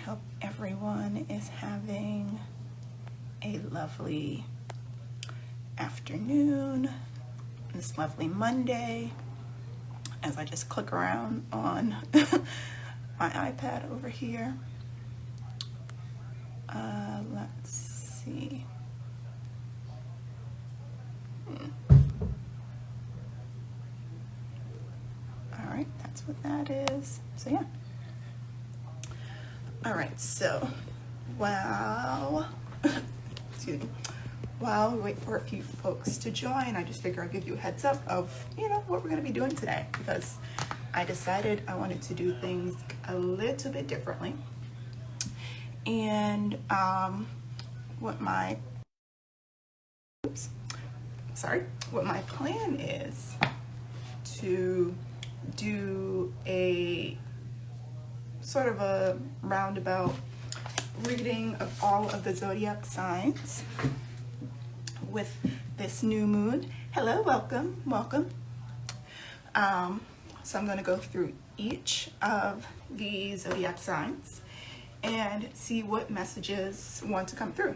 hope everyone is having a lovely afternoon, this lovely Monday, as I just click around on my iPad over here. Let's see. All right, that's what that is. So yeah. All right, so excuse me, while we wait for a few folks to join, I just figure I'll give you a heads up of, what we're gonna be doing today, because I decided I wanted to do things a little bit differently. And what my plan is to do a sort of a roundabout reading of all of the zodiac signs with this new moon. Hello, welcome. So I'm going to go through each of the zodiac signs and see what messages want to come through.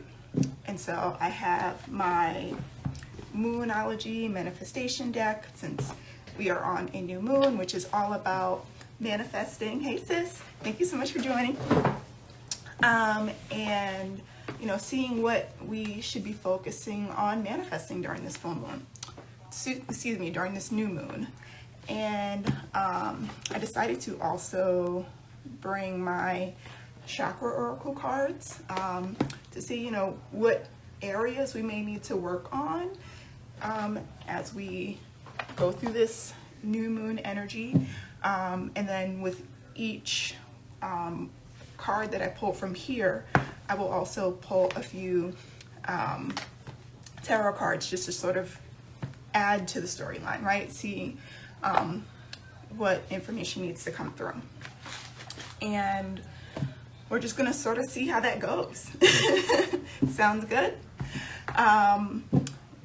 And so I have my Moonology manifestation deck, since we are on a new moon, which is all about manifesting. Hey sis, thank you so much for joining. And seeing what we should be focusing on manifesting during this full moon. During this new moon. And I decided to also bring my chakra oracle cards to see, what areas we may need to work on as we go through this new moon energy. And then with each card that I pull from here, I will also pull a few tarot cards just to sort of add to the storyline, right? See what information needs to come through. And we're just gonna sort of see how that goes. Sounds good?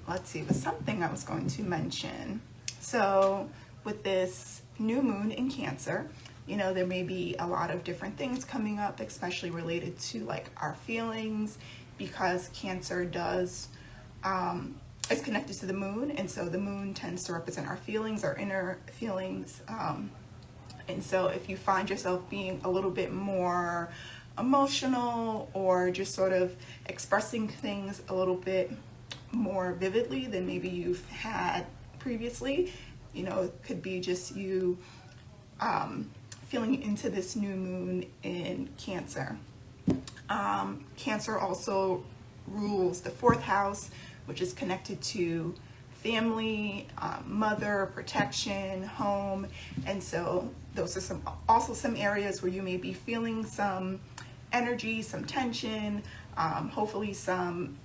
Let's see, there's something I was going to mention. So with this new moon in Cancer, there may be a lot of different things coming up, especially related to like our feelings, because Cancer is connected to the moon, and so the moon tends to represent our feelings, our inner feelings. And so if you find yourself being a little bit more emotional or just sort of expressing things a little bit more vividly than maybe you've had previously, it could be just you feeling into this new moon in Cancer. Cancer also rules the 4th house, which is connected to family, mother, protection, home. And so those are also some areas where you may be feeling some energy, some tension, hopefully some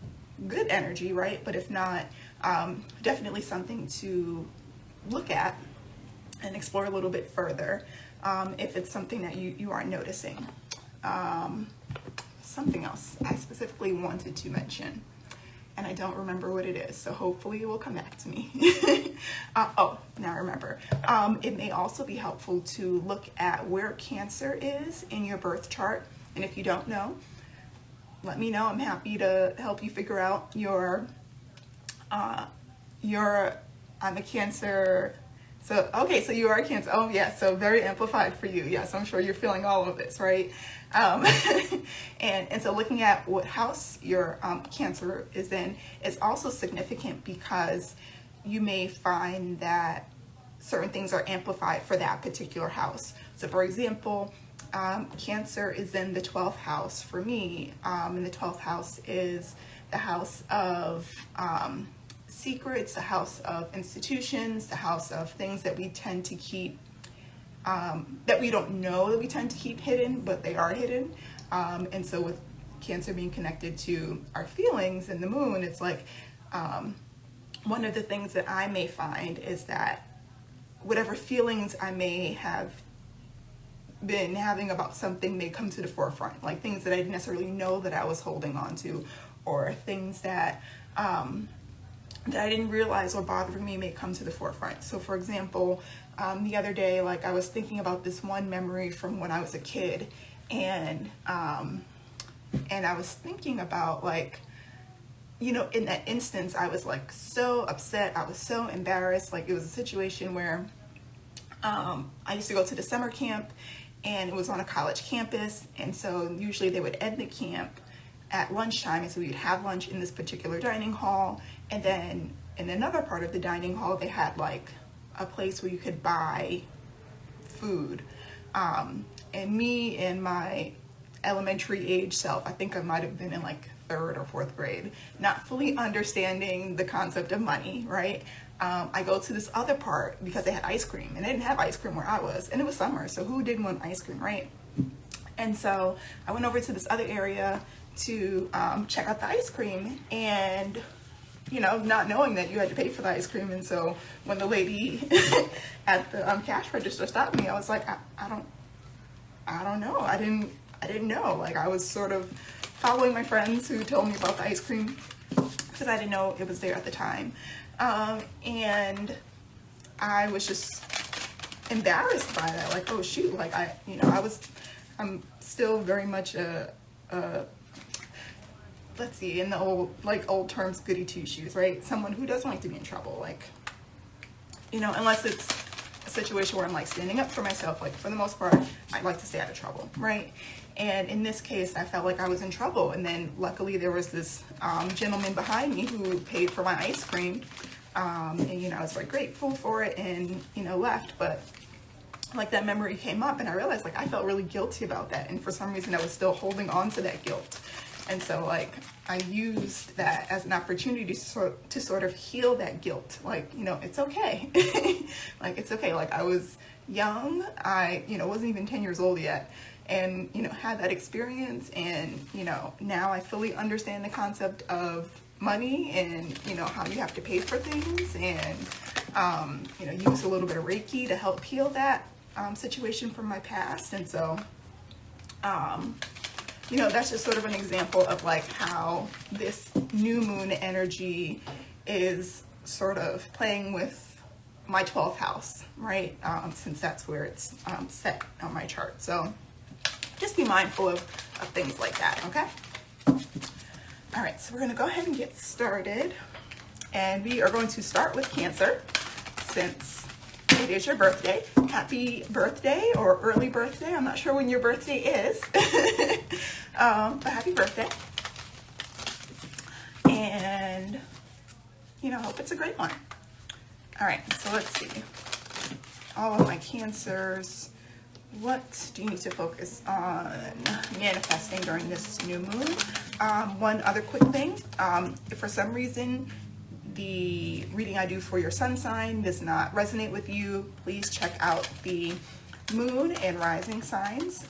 good energy, right? But if not, definitely something to look at and explore a little bit further if it's something that you are noticing. Something else I specifically wanted to mention, and I don't remember what it is, so hopefully it will come back to me. Now I remember. It may also be helpful to look at where Cancer is in your birth chart, and if you don't know, let me know. I'm happy to help you figure out I'm a Cancer. So, okay, so you are a Cancer. Oh, yeah, so very amplified for you. Yes, I'm sure you're feeling all of this, right? And so looking at what house your Cancer is in is also significant, because you may find that certain things are amplified for that particular house. So, for example, Cancer is in the 12th house for me, and the 12th house is the house of secrets, the house of institutions, the house of things that we tend to keep, that we don't know that we tend to keep hidden, but they are hidden. And so with Cancer being connected to our feelings and the moon, it's like one of the things that I may find is that whatever feelings I may have been having about something may come to the forefront, like things that I didn't necessarily know that I was holding on to, or things that that I didn't realize were bothering me may come to the forefront. So for example, the other day, like I was thinking about this one memory from when I was a kid, And I was thinking about, like, you know, in that instance, I was like so upset. I was so embarrassed. Like, it was a situation where I used to go to the summer camp, and it was on a college campus. And so usually they would end the camp at lunchtime. And so we'd have lunch in this particular dining hall. And then in another part of the dining hall, they had like a place where you could buy food. And me and my elementary age self, I think I might have been in like 3rd or 4th grade, not fully understanding the concept of money, right? I go to this other part because they had ice cream, and they didn't have ice cream where I was, and it was summer, so who didn't want ice cream, right? And so I went over to this other area to check out the ice cream, and you know, not knowing that you had to pay for the ice cream. And so when the lady at the cash register stopped me, I was like, I don't know. I didn't know. Like, I was sort of following my friends who told me about the ice cream because I didn't know it was there at the time. And I was just embarrassed by that. Like, oh shoot, like I'm still very much let's see, in the old terms, goody two shoes, right? Someone who doesn't like to be in trouble, like, you know, unless it's a situation where I'm like standing up for myself. Like, for the most part, I like to stay out of trouble, right? And in this case, I felt like I was in trouble. And then luckily there was this gentleman behind me who paid for my ice cream. And, you know, I was very grateful for it, and, you know, left. But like, that memory came up, and I realized like I felt really guilty about that. And for some reason I was still holding on to that guilt. And so like I used that as an opportunity to sort of heal that guilt. Like, you know, it's okay. Like, it's okay. Like, I was young. I, you know, wasn't even 10 years old yet, and, you know, had that experience. And, you know, now I fully understand the concept of money, and, you know, how you have to pay for things, and, you know, use a little bit of Reiki to help heal that situation from my past. And so, you know, that's just sort of an example of like how this new moon energy is sort of playing with my 12th house, right? Since that's where it's set on my chart. So just be mindful of things like that, okay? All right, so we're gonna go ahead and get started. And we are going to start with Cancer, since it is your birthday. Happy birthday, or early birthday. I'm not sure when your birthday is. But happy birthday. And, you know, hope it's a great one. All right, so let's see. All of my Cancers, what do you need to focus on manifesting during this new moon? One other quick thing. If for some reason the reading I do for your sun sign does not resonate with you, please check out the moon and rising signs.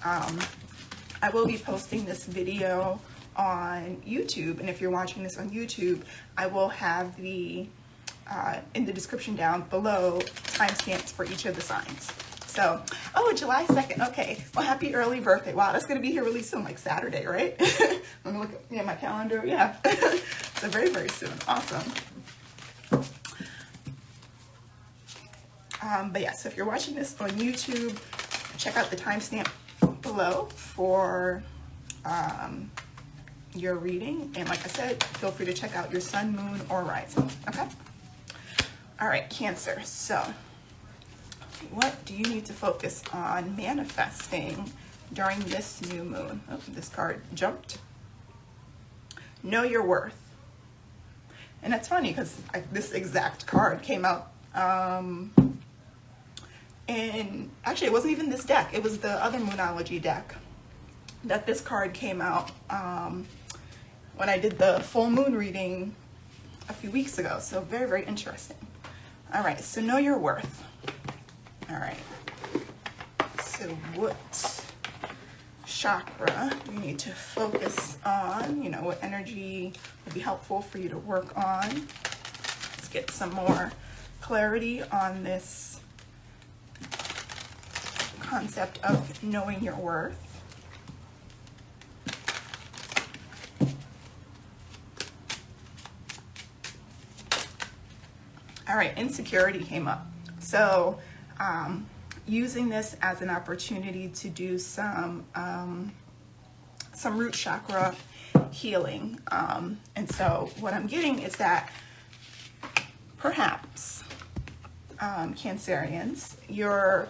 I will be posting this video on YouTube, and if you're watching this on YouTube, I will have the in the description down below timestamps for each of the signs. So, oh, July 2nd. Okay, well, happy early birthday. Wow, that's gonna be here really soon, like Saturday, right? I'm gonna look at my calendar. Yeah, so very, very soon. Awesome. But yeah, so if you're watching this on YouTube, check out the timestamp below for your reading. And like I said, feel free to check out your sun, moon, or rising, okay? All right, Cancer. So what do you need to focus on manifesting during this new moon? Oh, this card jumped. Know your worth. And that's funny because this exact card came out and actually it wasn't even this deck, it was the other Moonology deck that this card came out when I did the full moon reading a few weeks ago. So very, very interesting. All right, so know your worth. All right, so what chakra do you need to focus on? You know, what energy would be helpful for you to work on? Let's get some more clarity on this concept of knowing your worth. All right, insecurity came up. So, using this as an opportunity to do some root chakra healing. And so what I'm getting is that perhaps Cancerians, you're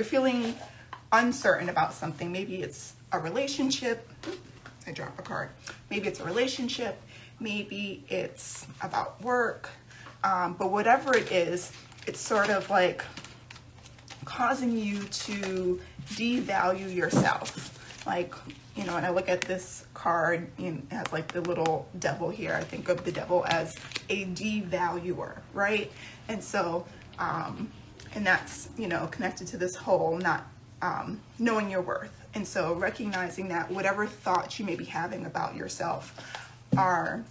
feeling uncertain about something. Maybe it's a relationship. I drop a card. Maybe it's a relationship. Maybe it's about work. But whatever it is, it's sort of like causing you to devalue yourself. Like, you know, when I look at this card, it has like the little devil here. I think of the devil as a devaluer, right? And so, and that's, you know, connected to this whole not knowing your worth. And so recognizing that whatever thoughts you may be having about yourself are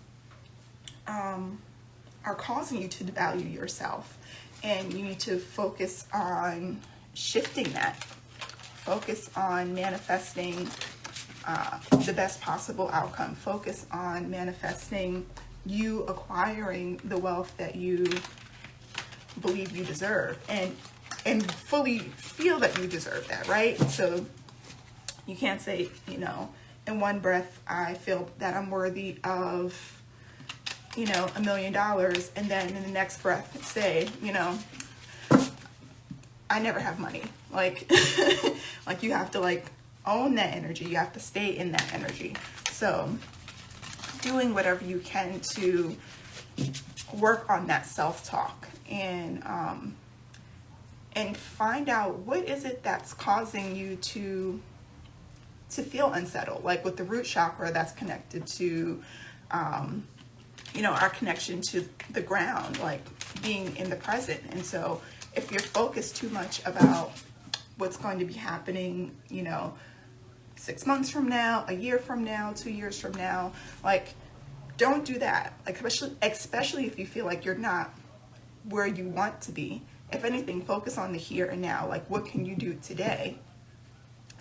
causing you to devalue yourself. And you need to focus on shifting that. Focus on manifesting the best possible outcome. Focus on manifesting you acquiring the wealth that you believe you deserve, and fully feel that you deserve that, right? So you can't say, you know, in one breath, I feel that I'm worthy of, you know, $1 million, and then in the next breath say, you know, I never have money. Like, like you have to like own that energy. You have to stay in that energy. So doing whatever you can to work on that self-talk and find out what is it that's causing you to feel unsettled. Like with the root chakra, that's connected to, you know, our connection to the ground, like being in the present. And so if you're focused too much about what's going to be happening, you know, 6 months from now, a year from now, 2 years from now, like, don't do that. Like, especially if you feel like you're not where you want to be. If anything, focus on the here and now. Like, what can you do today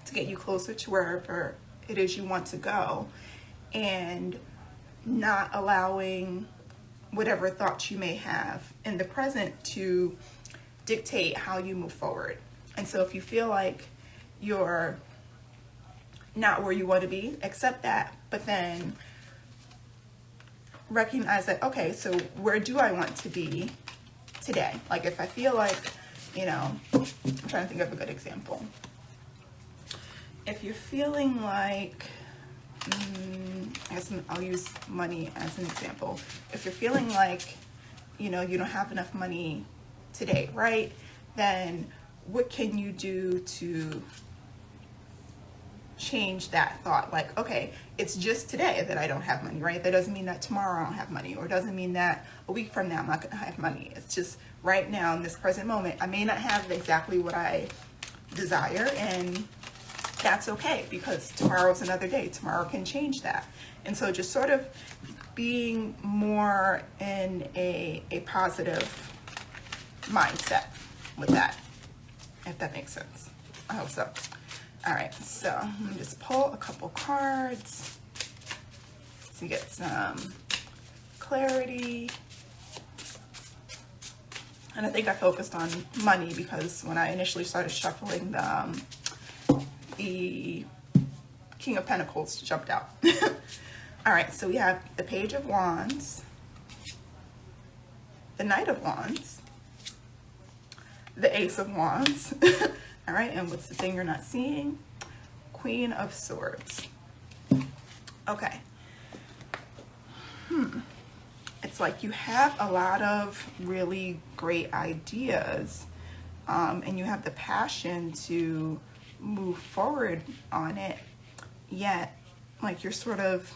to get you closer to wherever it is you want to go, and not allowing whatever thoughts you may have in the present to dictate how you move forward. And so if you feel like you're not where you want to be, accept that, but then recognize that, okay, so where do I want to be today? Like if I feel like, you know, I'm trying to think of a good example. If you're feeling like, I guess I'll use money as an example. If you're feeling like, you know, you don't have enough money today, right? Then what can you do to change that thought? Like, okay, it's just today that I don't have money, right? That doesn't mean that tomorrow I don't have money, or doesn't mean that a week from now I'm not gonna have money. It's just right now in this present moment, I may not have exactly what I desire, and that's okay, because tomorrow's another day. Tomorrow can change that. And so just sort of being more in a positive mindset with that, if that makes sense. I hope so. All right, so let me just pull a couple cards to get some clarity. And I think I focused on money because when I initially started shuffling, the King of Pentacles jumped out. All right, so we have the Page of Wands, the Knight of Wands, the Ace of Wands. All right, and what's the thing you're not seeing? Queen of Swords. Okay. It's like you have a lot of really great ideas, and you have the passion to move forward on it, yet like you're sort of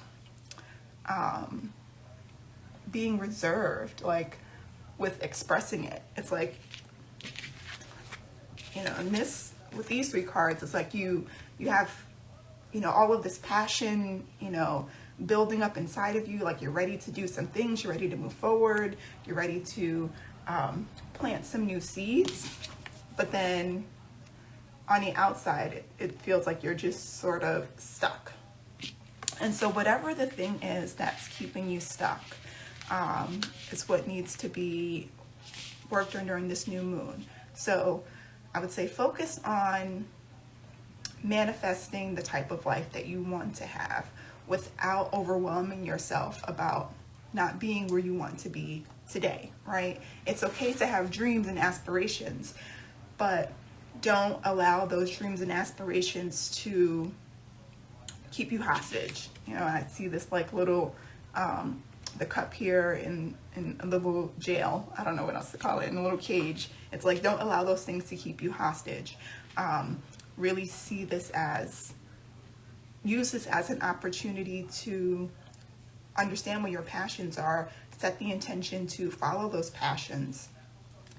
being reserved, like with expressing it. It's like, you know, in this, with these three cards, it's like you have, you know, all of this passion, you know, building up inside of you, like you're ready to do some things, you're ready to move forward, you're ready to plant some new seeds, but then on the outside, it feels like you're just sort of stuck. And so whatever the thing is that's keeping you stuck, is what needs to be worked on during this new moon. So I would say focus on manifesting the type of life that you want to have without overwhelming yourself about not being where you want to be today, right? It's okay to have dreams and aspirations, but don't allow those dreams and aspirations to keep you hostage. You know, I see this like little, the cup here in a little jail. I don't know what else to call it, in a little cage. It's like, don't allow those things to keep you hostage. Really see this as, use this as an opportunity to understand what your passions are, set the intention to follow those passions,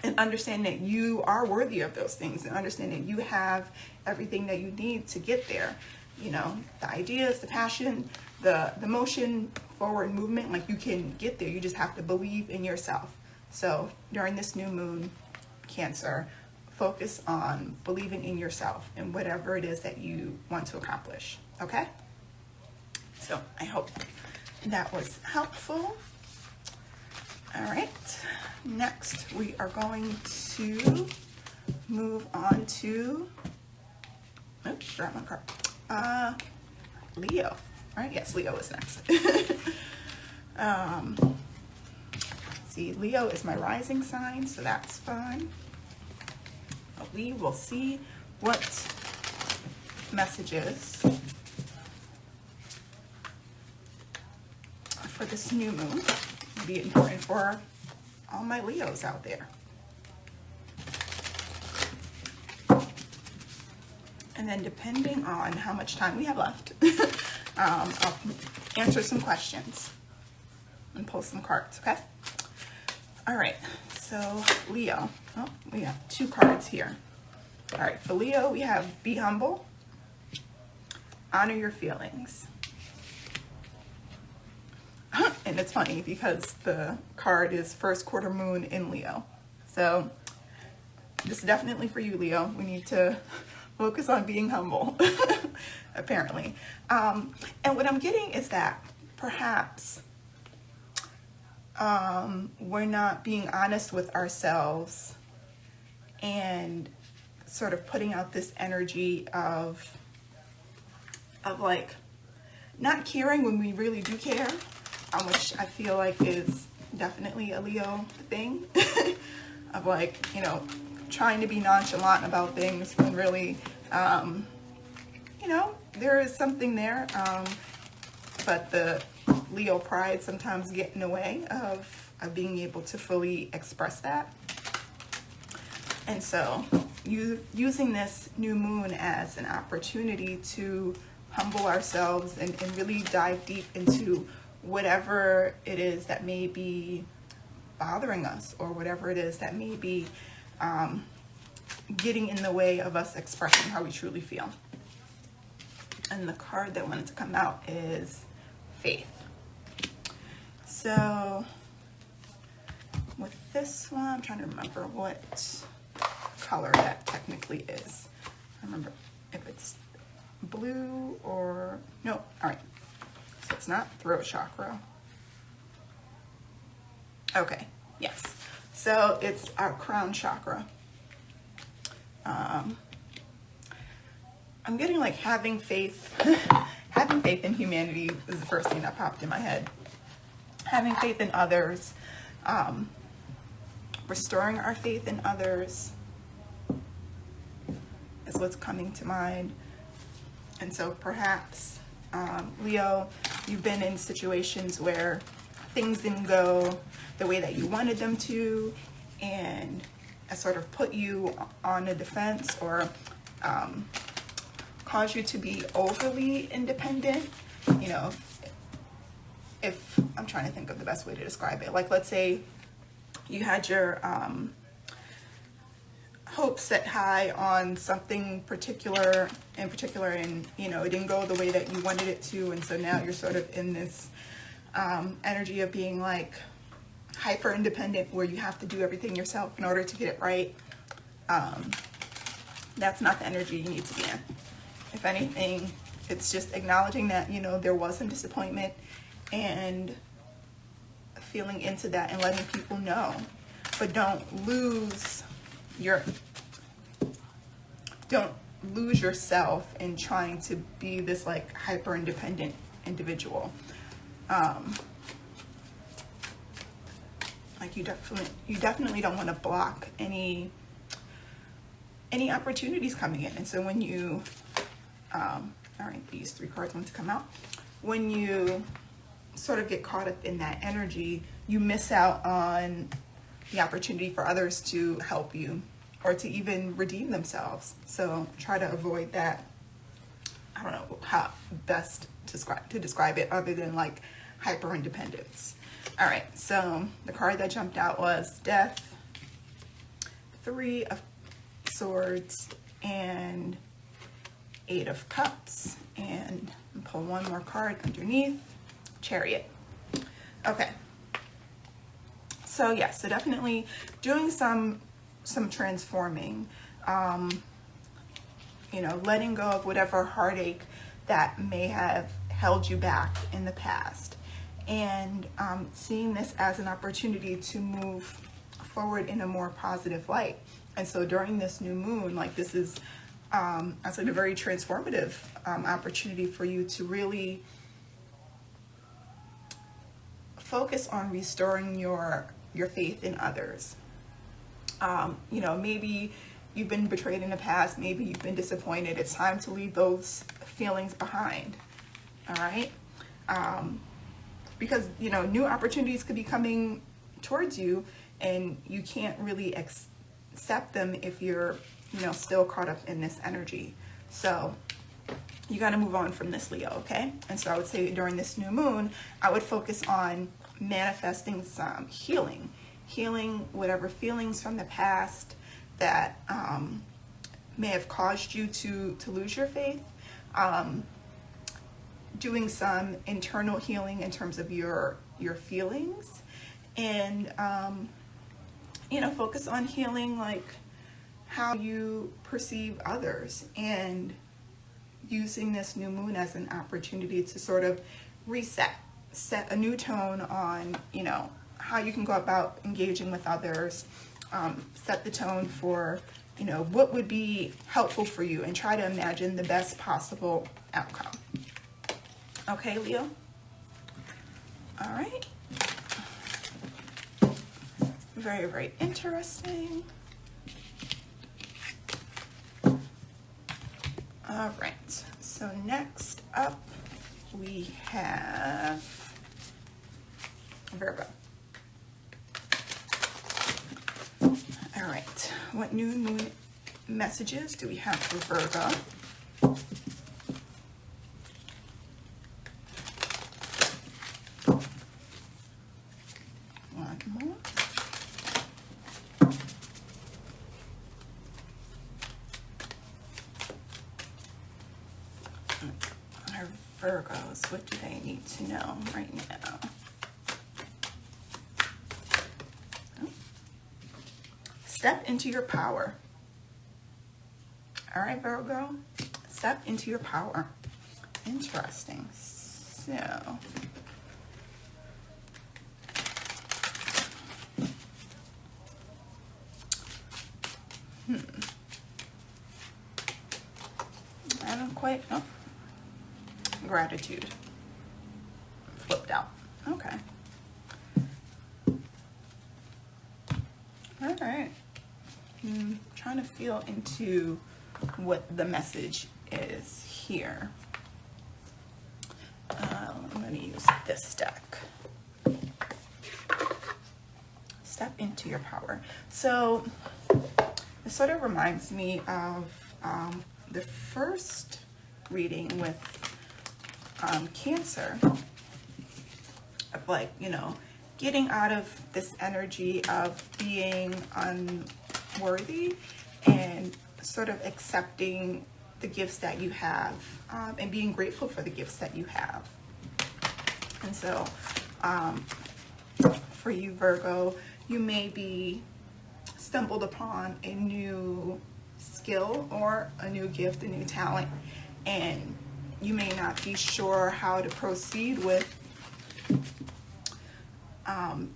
and understand that you are worthy of those things, and understand that you have everything that you need to get there. You know, the ideas, the passion, the motion, forward movement, like you can get there. You just have to believe in yourself. So during this new moon, Cancer, focus on believing in yourself and whatever it is that you want to accomplish. Okay? So I hope that was helpful. All right. Next, we are going to move on to, oops, dropped my card. Leo. Right? Yes, Leo is next. See, Leo is my rising sign, so that's fun. We will see what messages for this new moon will be important for all my Leos out there. And then depending on how much time we have left, I'll answer some questions and pull some cards, okay? All right, so Leo, oh, we have 2 cards here. All right, for Leo, we have be humble, honor your feelings. And it's funny because the card is first quarter moon in Leo. So this is definitely for you, Leo. We need to focus on being humble, apparently. And what I'm getting is that perhaps we're not being honest with ourselves and sort of putting out this energy of like not caring when we really do care, which I feel like is definitely a Leo thing, of like, you know, trying to be nonchalant about things when really, you know, there is something there, but the Leo pride sometimes get in the way of being able to fully express that. And so using this new moon as an opportunity to humble ourselves and really dive deep into whatever it is that may be bothering us, or whatever it is that may be getting in the way of us expressing how we truly feel. And the card that wanted to come out is Faith. So with this one, I'm trying to remember what color that technically is. I remember if it's blue or no. All right, so it's not throat chakra. Okay, yes, so it's our crown chakra. I'm getting like having faith having faith in humanity is the first thing that popped in my head. Having faith in others, restoring our faith in others is what's coming to mind. And so perhaps, Leo, you've been in situations where things didn't go the way that you wanted them to, and it sort of put you on the defense, or caused you to be overly independent. You know, if I'm trying to think of the best way to describe it, like let's say you had your hopes set high on something particular, and you know, it didn't go the way that you wanted it to, and so now you're sort of in this energy of being like hyper independent, where you have to do everything yourself in order to get it right. That's not the energy you need to be in. If anything, it's just acknowledging that, you know, there was some disappointment and feeling into that and letting people know, but don't lose don't lose yourself in trying to be this like hyper independent individual. Like you definitely don't want to block any opportunities coming in. And so when you all right, these 3 cards want to come out. When you sort of get caught up in that energy, you miss out on the opportunity for others to help you or to even redeem themselves. So try to avoid that. I don't know how best to describe it other than like hyper independence. All right, so the card that jumped out was Death, 3 of Swords, and 8 of Cups. And pull one more card underneath, Chariot. Okay. So yeah, so definitely doing some transforming, you know, letting go of whatever heartache that may have held you back in the past, and seeing this as an opportunity to move forward in a more positive light. And so during this new moon, like this is, it's like a very transformative opportunity for you to really focus on restoring your faith in others. You know, maybe you've been betrayed in the past, maybe you've been disappointed. It's time to leave those feelings behind. All right. Because, you know, new opportunities could be coming towards you and you can't really accept them if you're, you know, still caught up in this energy. So you got to move on from this, Leo. Okay. And so I would say during this new moon, I would focus on manifesting some healing whatever feelings from the past that may have caused you to lose your faith. Doing some internal healing in terms of your feelings, and you know, focus on healing like how you perceive others, and using this new moon as an opportunity to sort of set a new tone on, you know, how you can go about engaging with others, set the tone for, you know, what would be helpful for you, and try to imagine the best possible outcome. Okay, Leo? All right. Very, very interesting. All right. So next up, we have Virgo. All right. What new moon messages do we have for Virgo? Virgos, what do they need to know right now? Oh. Step into your power. All right, Virgo, step into your power. Interesting. So, I don't quite know. Gratitude flipped out. Okay. All right. Trying to feel into what the message is here. I'm going to use this deck. Step into your power. So it sort of reminds me of the first reading with Cancer, of like, you know, getting out of this energy of being unworthy and sort of accepting the gifts that you have, and being grateful for the gifts that you have. And so for you, Virgo, you may be stumbled upon a new skill or a new gift, a new talent, and you may not be sure how to proceed with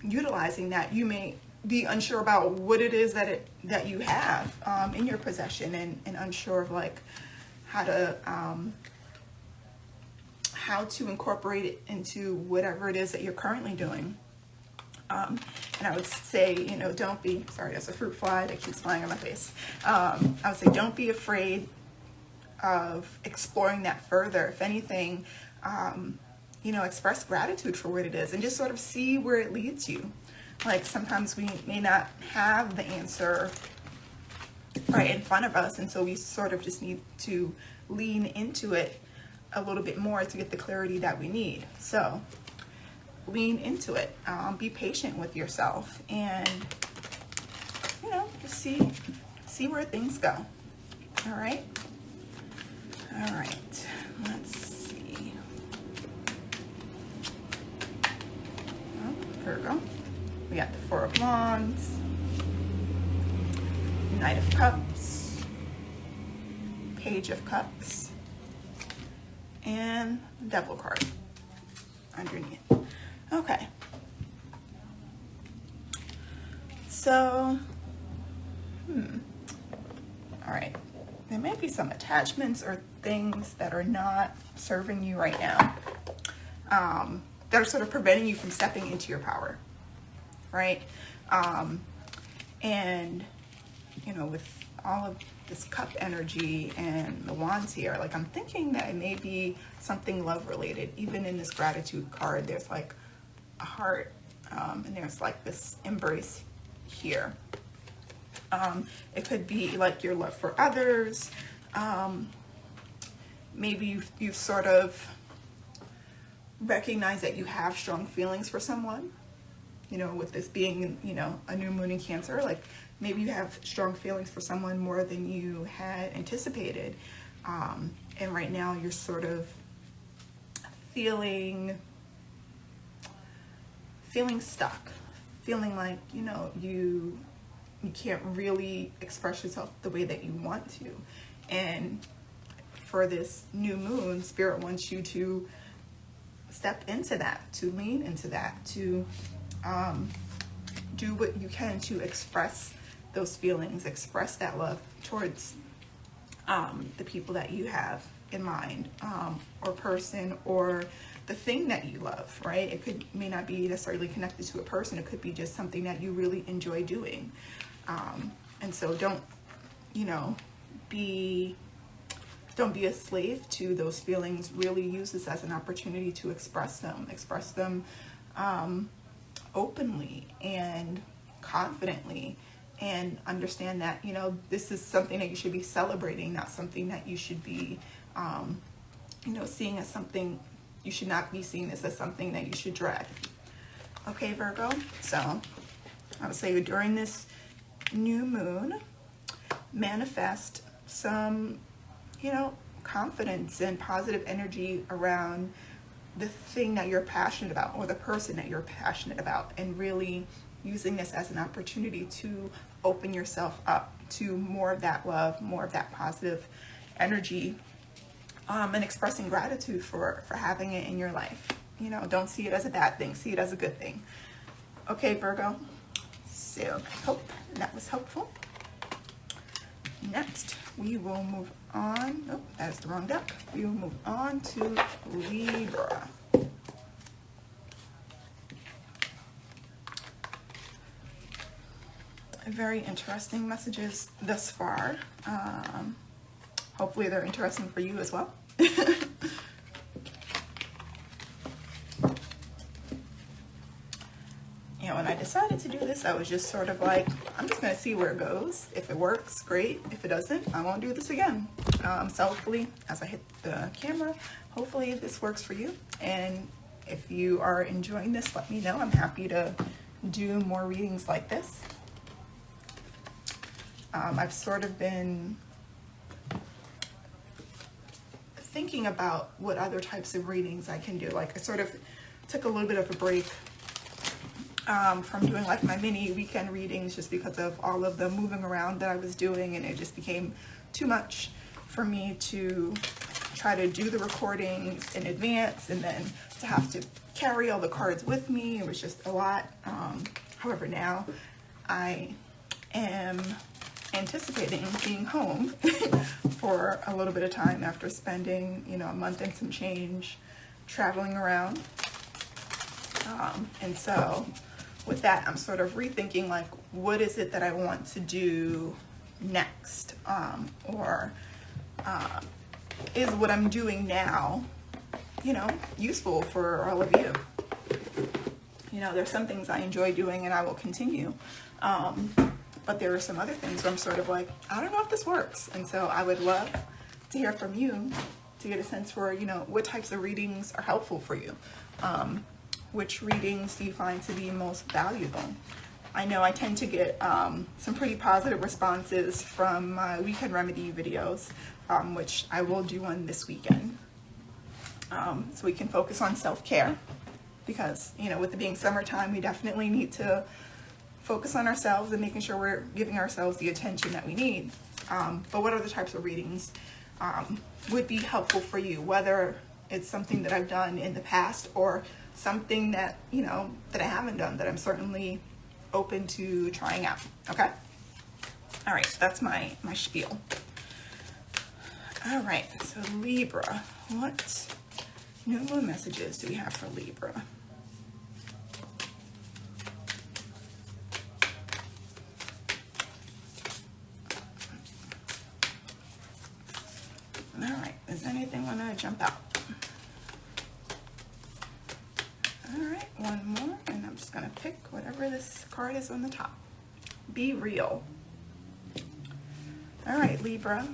utilizing that. You may be unsure about what it is that you have in your possession, and unsure of like how to incorporate it into whatever it is that you're currently doing. And I would say, you know, don't be, sorry, that's a fruit fly that keeps flying on my face. I would say don't be afraid of exploring that further. If anything, you know, express gratitude for what it is and just sort of see where it leads you. Like sometimes we may not have the answer right in front of us, and so we sort of just need to lean into it a little bit more to get the clarity that we need. So lean into it, be patient with yourself, and you know, just see where things go. All right, let's see. Oh, Virgo, we got the Four of Wands, Knight of Cups, Page of Cups, and Devil card underneath. Okay, so, all right, there may be some attachments or things that are not serving you right now, that are sort of preventing you from stepping into your power, right? And, you know, with all of this cup energy and the wands here, like I'm thinking that it may be something love related. Even in this gratitude card, there's like a heart, and there's like this embrace here. It could be like your love for others. Maybe you've sort of recognized that you have strong feelings for someone, you know, with this being, you know, a new moon in Cancer. Like maybe you have strong feelings for someone more than you had anticipated, and right now you're sort of feeling stuck, feeling like, you know, you can't really express yourself the way that you want to. And for this new moon, Spirit wants you to step into that, to lean into that, to do what you can to express those feelings, express that love towards the people that you have in mind, or person, or the thing that you love, right? It may not be necessarily connected to a person. It could be just something that you really enjoy doing. And so don't, you know, don't be a slave to those feelings. Really use this as an opportunity to express them openly and confidently, and understand that, you know, this is something that you should be celebrating, not something that you should be, you know, seeing as something. You should not be seeing this as something that you should dread. Okay, Virgo? So I would say during this new moon, manifest some, you know, confidence and positive energy around the thing that you're passionate about, or the person that you're passionate about, and really using this as an opportunity to open yourself up to more of that love, more of that positive energy, and expressing gratitude for having it in your life. You know, don't see it as a bad thing, see it as a good thing. Okay, Virgo, so I hope that was helpful. Next, we will move on. Oh, that is the wrong deck. We will move on to Libra. Very interesting messages thus far. Hopefully they're interesting for you as well. You know, when I decided to do this, I was just sort of like, I'm just going to see where it goes. If it works, great. If it doesn't, I won't do this again. So hopefully, as I hit the camera, hopefully this works for you. And if you are enjoying this, let me know. I'm happy to do more readings like this. I've sort of been thinking about what other types of readings I can do. Like I sort of took a little bit of a break from doing like my mini weekend readings, just because of all of the moving around that I was doing, and it just became too much for me to try to do the recordings in advance and then to have to carry all the cards with me. It was just a lot. However, now I am anticipating being home for a little bit of time after spending, you know, a month and some change traveling around. And so with that, I'm sort of rethinking, like, what is it that I want to do next? Is what I'm doing now, you know, useful for all of you? You know, there's some things I enjoy doing and I will continue. But there are some other things where I'm sort of like, I don't know if this works. And so I would love to hear from you to get a sense for, you know, what types of readings are helpful for you. Which readings do you find to be most valuable? I know I tend to get some pretty positive responses from my weekend remedy videos, which I will do one this weekend. So we can focus on self-care because, you know, with it being summertime, we definitely need to focus on ourselves and making sure we're giving ourselves the attention that we need. But what other types of readings would be helpful for you, whether it's something that I've done in the past or something that, you know, that I haven't done that I'm certainly open to trying out. Okay. All right. So that's my spiel. All right. So Libra, what new moon messages do we have for Libra? All right. Is anything want to jump out? All right, one more, and I'm just gonna pick whatever this card is on the top. Be real. All right, Libra.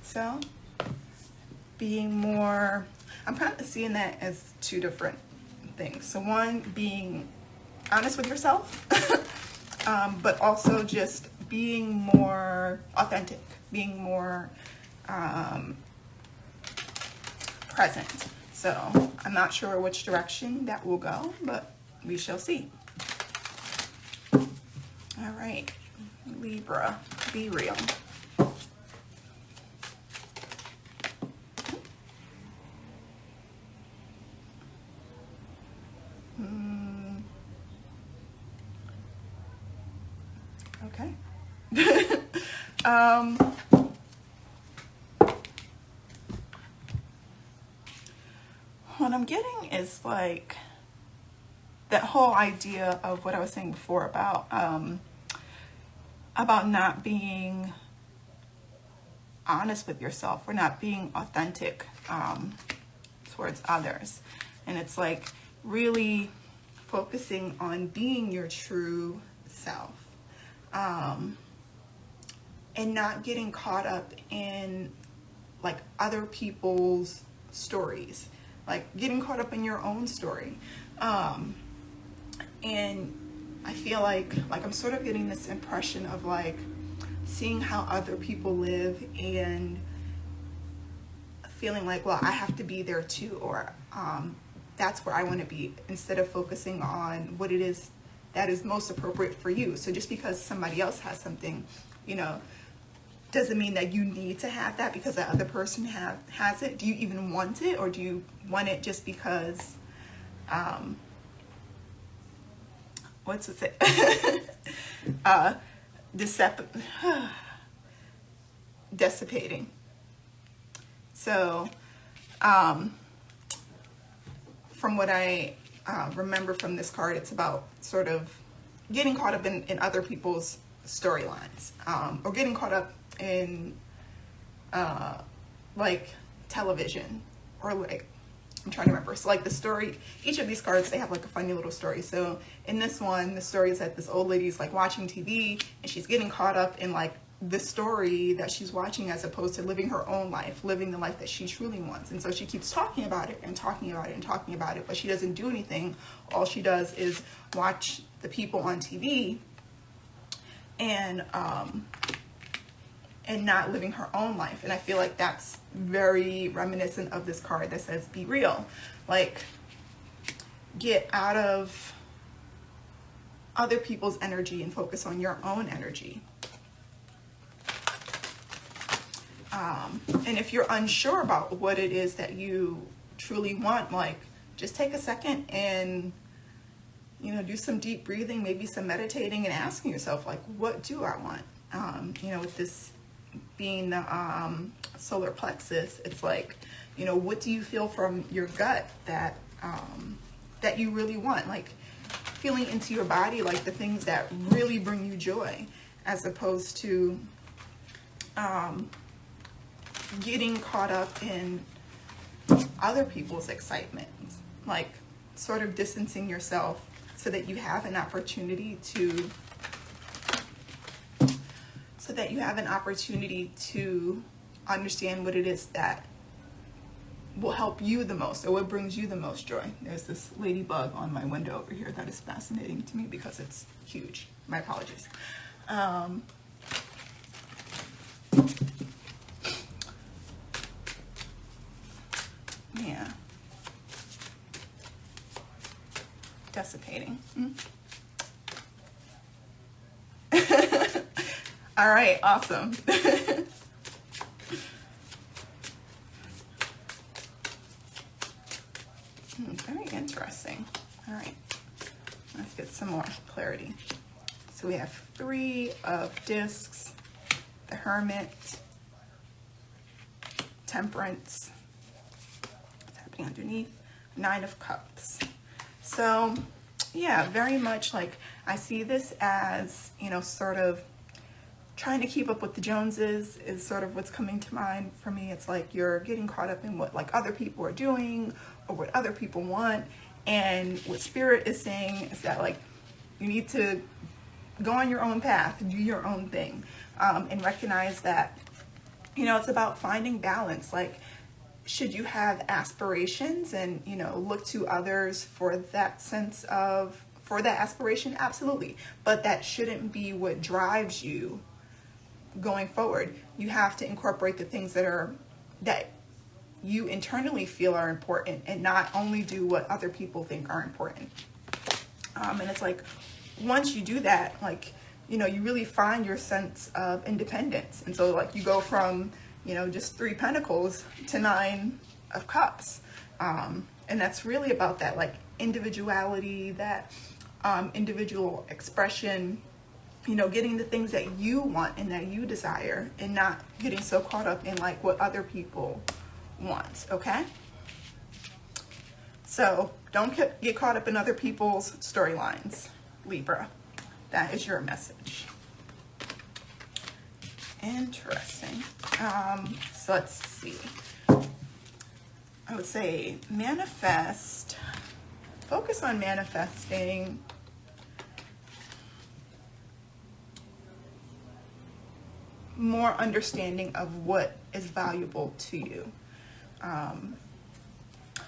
So, being more, I'm kind of seeing that as two different things. So one, being honest with yourself, but also just being more authentic, being more present. So I'm not sure which direction that will go, but we shall see. All right, Libra, be real. Okay. What I'm getting is like that whole idea of what I was saying before about not being honest with yourself or not being authentic towards others. And it's like really focusing on being your true self, and not getting caught up in like other people's stories, like getting caught up in your own story. And I feel like I'm sort of getting this impression of like seeing how other people live and feeling like, well, I have to be there too, or that's where I want to be, instead of focusing on what it is that is most appropriate for you. So just because somebody else has something, you know, doesn't mean that you need to have that because the other person has it. Do you even want it, or do you want it just because, what's it say? Dissipating. So, from what I remember from this card, it's about sort of getting caught up in other people's storylines, or getting caught up in like television, or like, I'm trying to remember. So like the story, each of these cards, they have like a funny little story. So in this one, the story is that this old lady's like watching TV and she's getting caught up in like the story that she's watching, as opposed to living her own life, living the life that she truly wants. And so she keeps talking about it and talking about it and talking about it, but she doesn't do anything. All she does is watch the people on TV and not living her own life. And I feel like that's very reminiscent of this card that says be real. Like, get out of other people's energy and focus on your own energy. And if you're unsure about what it is that you truly want, like, just take a second and you know, do some deep breathing, maybe some meditating, and asking yourself, like, what do I want? You know, with this being the solar plexus, it's like, you know, what do you feel from your gut that that you really want? Like, feeling into your body, like the things that really bring you joy, as opposed to getting caught up in other people's excitement, like sort of distancing yourself so that you have an opportunity to understand what it is that will help you the most, or what brings you the most joy. There's this ladybug on my window over here that is fascinating to me because it's huge. My apologies. Yeah. Dissipating. All right, awesome. Very interesting. All right, let's get some more clarity. So we have 3 of discs, the Hermit, Temperance, what's happening underneath, 9 of Cups. So yeah, very much like I see this as, you know, sort of trying to keep up with the Joneses is sort of what's coming to mind for me. It's like you're getting caught up in what like other people are doing or what other people want. And what Spirit is saying is that like you need to go on your own path, do your own thing, and recognize that, you know, it's about finding balance. Like, should you have aspirations and, you know, look to others for that sense of, for that aspiration? Absolutely. But that shouldn't be what drives you going forward. You have to incorporate the things that you internally feel are important, and not only do what other people think are important. And it's like, once you do that, like, you know, you really find your sense of independence. And so like you go from, you know, just 3 Pentacles to 9 of Cups. And that's really about that like individuality, that individual expression, you know, getting the things that you want and that you desire, and not getting so caught up in like what other people want. Okay, so don't get caught up in other people's storylines, Libra. That is your message. Interesting. So let's see. I would say manifest, focus on manifesting more understanding of what is valuable to you.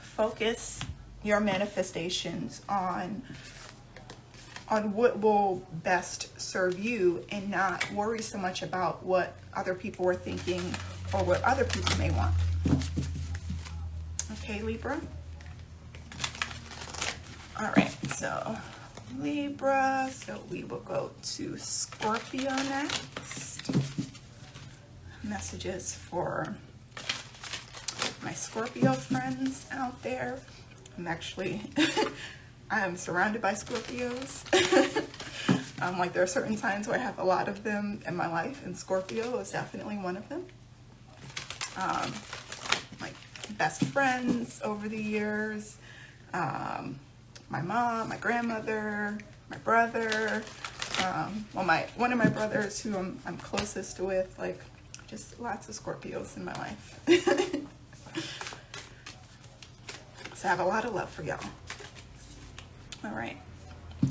Focus your manifestations on what will best serve you, and not worry so much about what other people are thinking or what other people may want. Okay, Libra? All right, so Libra, so we will go to Scorpio next. Messages for my Scorpio friends out there. I'm actually I am surrounded by Scorpios. Like there are certain signs where I have a lot of them in my life, and Scorpio is definitely one of them. My best friends over the years, my mom, my grandmother, my brother, well, one of my brothers who I'm closest with, like just lots of Scorpios in my life. So I have a lot of love for y'all. All right,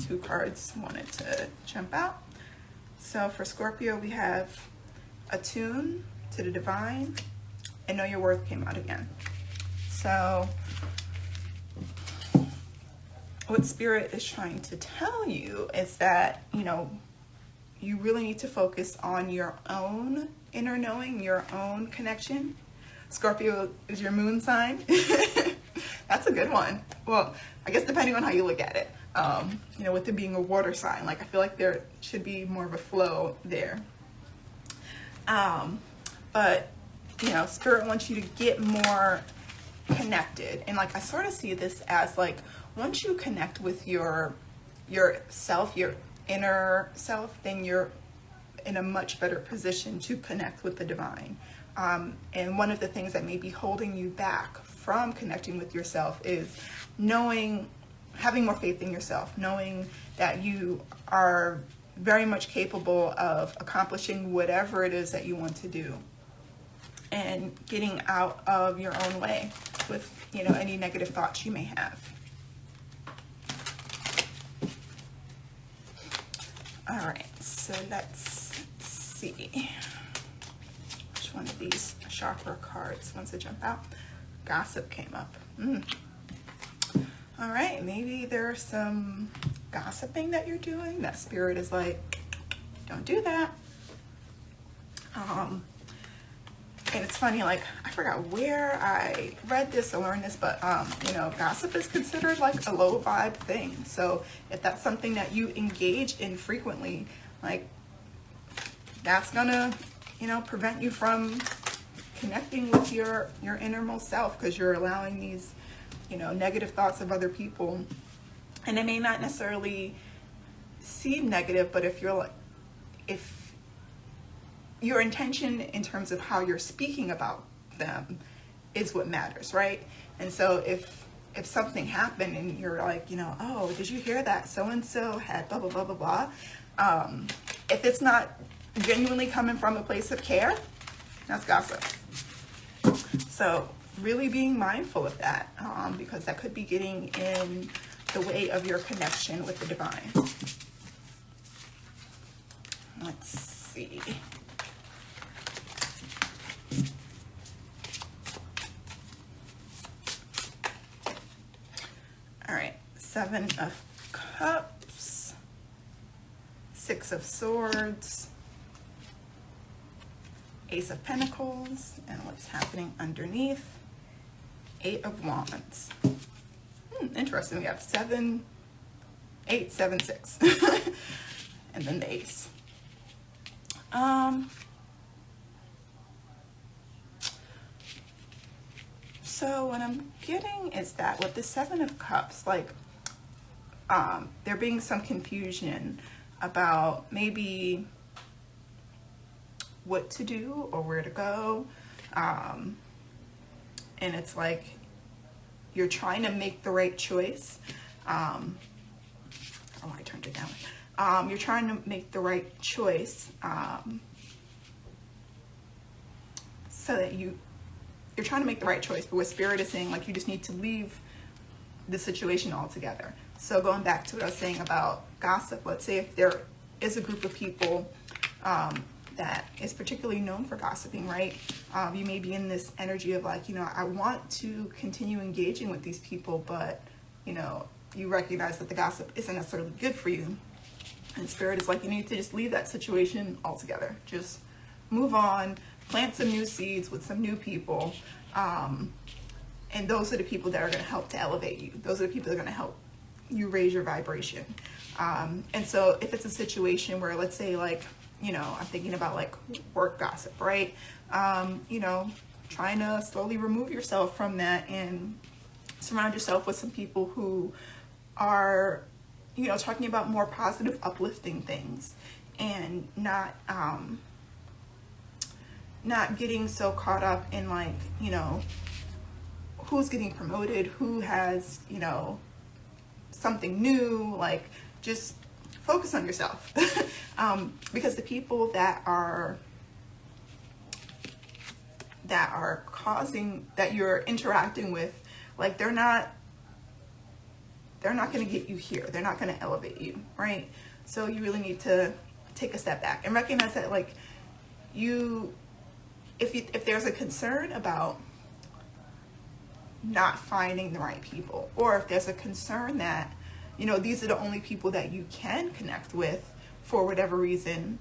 2 cards wanted to jump out. So for Scorpio, we have Attune to the Divine, and Know Your Worth came out again. So what Spirit is trying to tell you is that, you know, you really need to focus on your own inner knowing, your own connection. Scorpio is your moon sign. That's a good one. Well, I guess depending on how you look at it. You know, with it being a water sign, like I feel like there should be more of a flow there. But, you know, Spirit wants you to get more connected. And like, I sort of see this as like, once you connect with your yourself, your inner self, then you're in a much better position to connect with the divine. And one of the things that may be holding you back from connecting with yourself is having more faith in yourself, knowing that you are very much capable of accomplishing whatever it is that you want to do, and getting out of your own way with, any negative thoughts you may have. All right, so let's see which one of these chakra cards wants to jump out. Gossip came up. All right, maybe there's some gossiping that you're doing that spirit is like, don't do that. And it's funny, like, I forgot where I read this or learned this, but, gossip is considered like a low vibe thing. So if that's something that you engage in frequently, like, that's gonna, prevent you from connecting with your innermost self, because you're allowing these, negative thoughts of other people. And it may not necessarily seem negative, but if your intention in terms of how you're speaking about them is what matters, right? And so if something happened and you're like, oh, did you hear that so-and-so had blah, blah, blah, blah, blah. If it's not genuinely coming from a place of care, that's gossip. So really being mindful of that, because that could be getting in the way of your connection with the divine. Let's see. All right, 7 of Cups, 6 of Swords, Ace of Pentacles, and what's happening underneath, 8 of Wands. Interesting, we have 7, 8, 7, 6, and then the Ace. So what I'm getting is that with the 7 of Cups, like, there being some confusion about maybe what to do or where to go. And it's like you're trying to make the right choice. Oh, I turned it down. You're trying to make the right choice, so that you're trying to make the right choice, but what Spirit is saying, like, you just need to leave the situation altogether. So going back to what I was saying about gossip, let's say if there is a group of people that is particularly known for gossiping, right? You may be in this energy of like, I want to continue engaging with these people, but, you recognize that the gossip isn't necessarily good for you. And Spirit is like, you need to just leave that situation altogether. Just move on, plant some new seeds with some new people. And those are the people that are going to help to elevate you. Those are the people that are going to help you raise your vibration. And so if it's a situation where, let's say, like, I'm thinking about like work gossip, right? Trying to slowly remove yourself from that and surround yourself with some people who are, talking about more positive, uplifting things, and not getting so caught up in like, who's getting promoted, who has, something new. Like, just focus on yourself. Because the people that are causing, that you're interacting with, like, they're not going to get you here. They're not going to elevate you, right? So you really need to take a step back and recognize that, like, if there's a concern about not finding the right people, or if there's a concern that, these are the only people that you can connect with for whatever reason,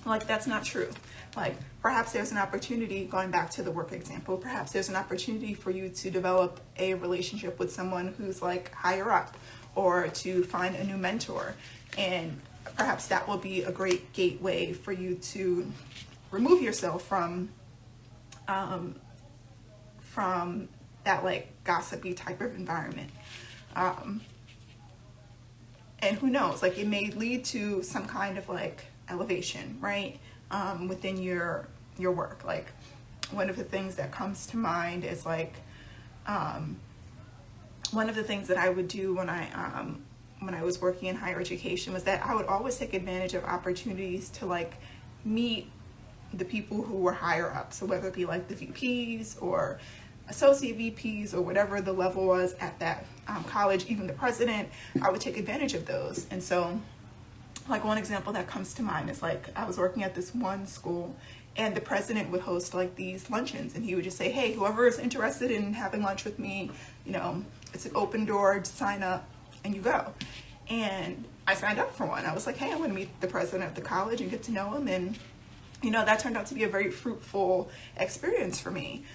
like, that's not true. Like, perhaps there's an opportunity, going back to the work example, perhaps there's an opportunity for you to develop a relationship with someone who's like higher up, or to find a new mentor. And perhaps that will be a great gateway for you to remove yourself from that like gossipy type of environment. And who knows, like it may lead to some kind of like elevation, right? Within your work. Like one of the things that comes to mind is like, one of the things that I would do when I was working in higher education was that I would always take advantage of opportunities to like meet the people who were higher up. So whether it be like the VPs or associate VPs or whatever the level was at that college, even the president, I would take advantage of those. And so like one example that comes to mind is like I was working at this one school and the president would host like these luncheons, and he would just say, hey, whoever is interested in having lunch with me, you know, it's an open door, just sign up and you go. And I signed up for one. I was like, hey, I want to meet the president of the college and get to know him. And you know, that turned out to be a very fruitful experience for me,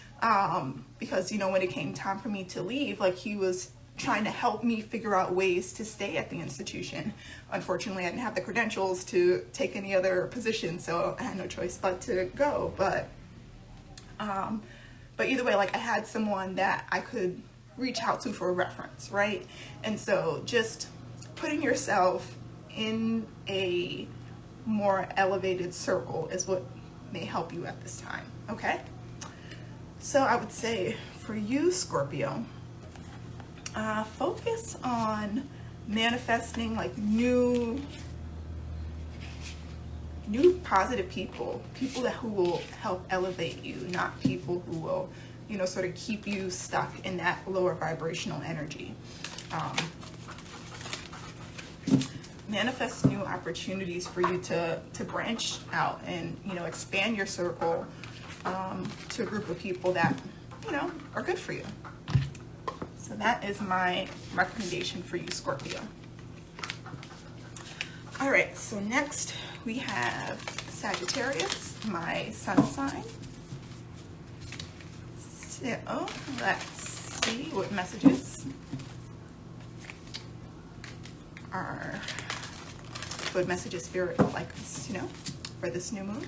because, you know, when it came time for me to leave, like he was trying to help me figure out ways to stay at the institution. Unfortunately, I didn't have the credentials to take any other position, so I had no choice but to go. But either way, like I had someone that I could reach out to for a reference, right? And so just putting yourself in a more elevated circle is what may help you at this time. Okay, so I would say for you, Scorpio, focus on manifesting like new positive people who will help elevate you, not people who will, you know, sort of keep you stuck in that lower vibrational energy. Manifest new opportunities for you to branch out and, you know, expand your circle to a group of people that, you know, are good for you. So that is my recommendation for you, Scorpio. All right, so next we have Sagittarius, my sun sign. So let's see what messages are, what messages Spirit would like us to know for this new moon.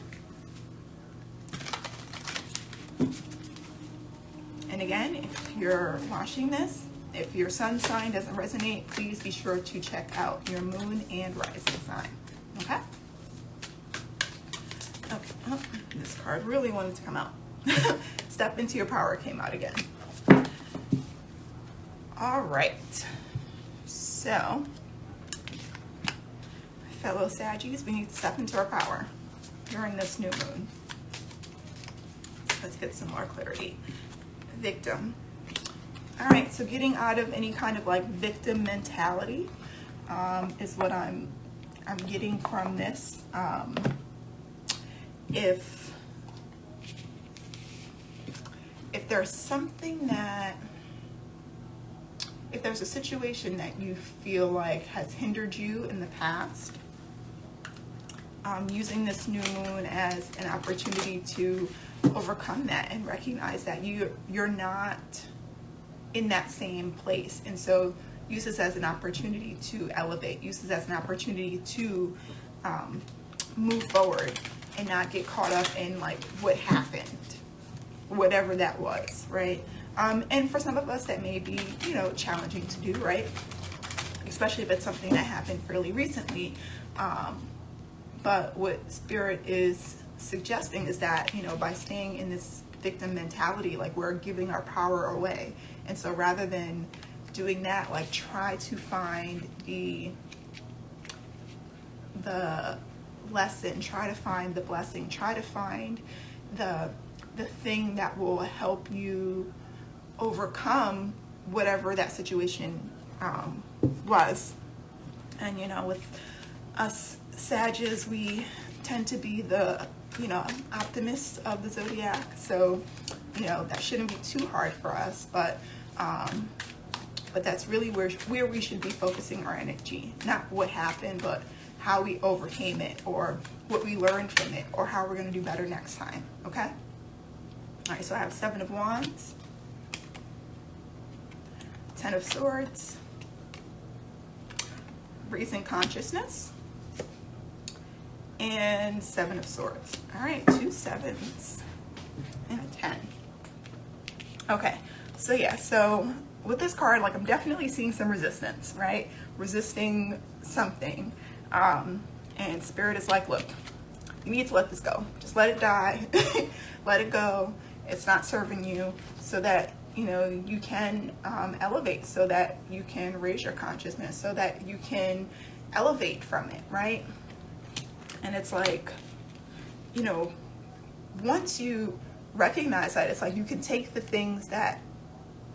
And again, if you're watching this, if your sun sign doesn't resonate, please be sure to check out your moon and rising sign. Okay? Okay. Oh, this card really wanted to come out. Step into your power came out again. All right. So, fellow Saggies, we need to step into our power during this new moon. Let's get some more clarity. Victim. All right, so getting out of any kind of like victim mentality is what I'm getting from this. If there's something that, if there's a situation that you feel like has hindered you in the past, using this new moon as an opportunity to overcome that and recognize that you're not in that same place. And so use this as an opportunity to elevate, use this as an opportunity to move forward and not get caught up in like what happened, whatever that was, right? And for some of us that may be, you know, challenging to do, right? Especially if it's something that happened fairly recently. But what Spirit is suggesting is that, you know, by staying in this victim mentality, like we're giving our power away. And so rather than doing that, like try to find the lesson, try to find the blessing, try to find the thing that will help you overcome whatever that situation was. And, you know, with us Sagittarius, we tend to be the, you know, optimists of the zodiac. So, you know, that shouldn't be too hard for us, but that's really where we should be focusing our energy. Not what happened, but how we overcame it, or what we learned from it, or how we're going to do better next time. Okay? All right, so I have 7 of Wands, 10 of Swords, Raising Consciousness, and 7 of Swords. All right, 2 7s and a 10. Okay, so yeah, so with this card, like I'm definitely seeing some resistance, right? Resisting something. And Spirit is like, look, you need to let this go. Just let it die. Let it go. It's not serving you, so that, you know, you can elevate, so that you can raise your consciousness, so that you can elevate from it, right? And it's like, you know, once you recognize that, it's like you can take the things that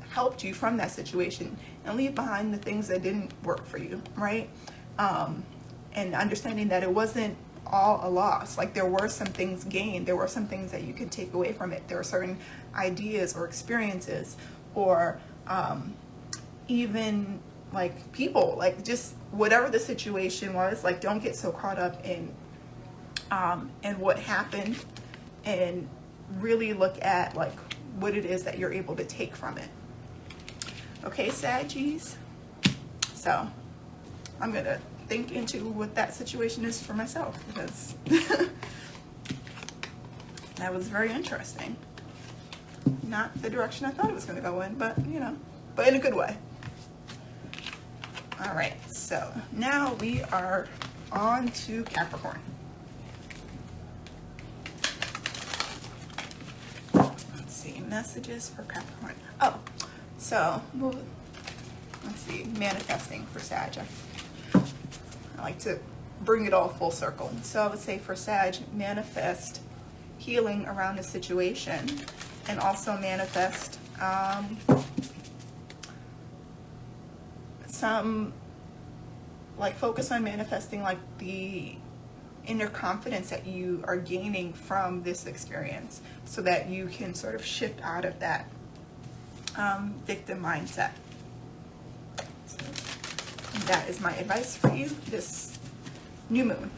helped you from that situation and leave behind the things that didn't work for you, right? And understanding that it wasn't all a loss. Like there were some things gained, there were some things that you could take away from it. There were certain ideas or experiences, or even like people, like just whatever the situation was, like don't get so caught up in what happened, and really look at like what it is that you're able to take from it. Okay, Saggies. So I'm gonna think into what that situation is for myself, because that was very interesting. Not the direction I thought it was going to go in, but you know, but in a good way. All right, so now we are on to Capricorn. Let's see, messages for Capricorn. Oh, so let's see, manifesting for Sag. I like to bring it all full circle. So I would say for Sag, manifest healing around the situation, and also manifest some, like focus on manifesting like the inner confidence that you are gaining from this experience, so that you can sort of shift out of that victim mindset. So that is my advice for you this new moon.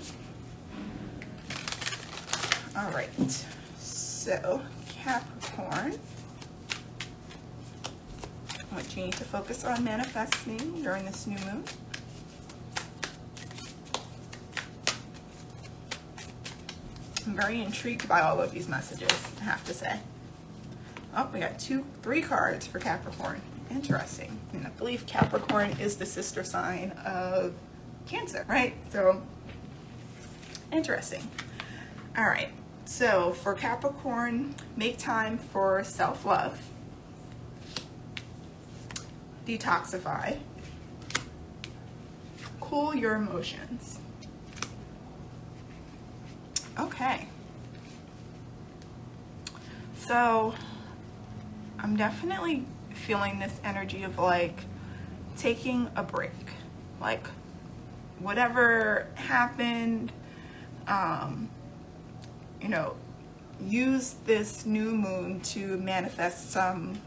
All right, so Capricorn, what you need to focus on manifesting during this new moon. I'm very intrigued by all of these messages, I have to say. Oh, we got 3 cards for Capricorn. Interesting. And I believe Capricorn is the sister sign of Cancer, right? So, interesting. All right. So, for Capricorn, make time for self-love. Detoxify. Cool your emotions. Okay. So, I'm definitely feeling this energy of like taking a break. Like, whatever happened, you know, use this new moon to manifest some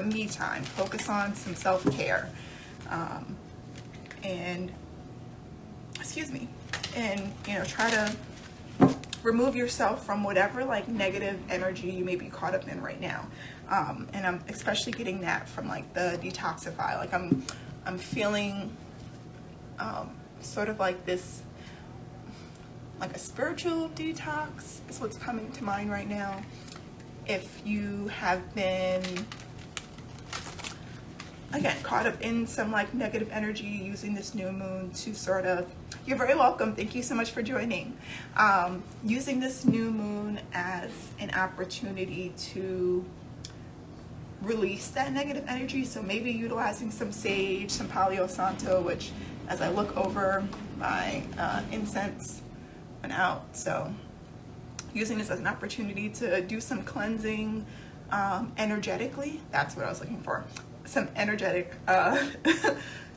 me time. Focus on some self-care, and excuse me, and you know, try to remove yourself from whatever like negative energy you may be caught up in right now. And I'm especially getting that from like the detoxify. Like I'm feeling sort of like this, like a spiritual detox is what's coming to mind right now. If you have been, again, caught up in some like negative energy, using this new moon to sort of, you're very welcome, thank you so much for joining. Using this new moon as an opportunity to release that negative energy. So maybe utilizing some sage, some Palo Santo, which as I look over my incense went out. So using this as an opportunity to do some cleansing energetically. That's what I was looking for. Some energetic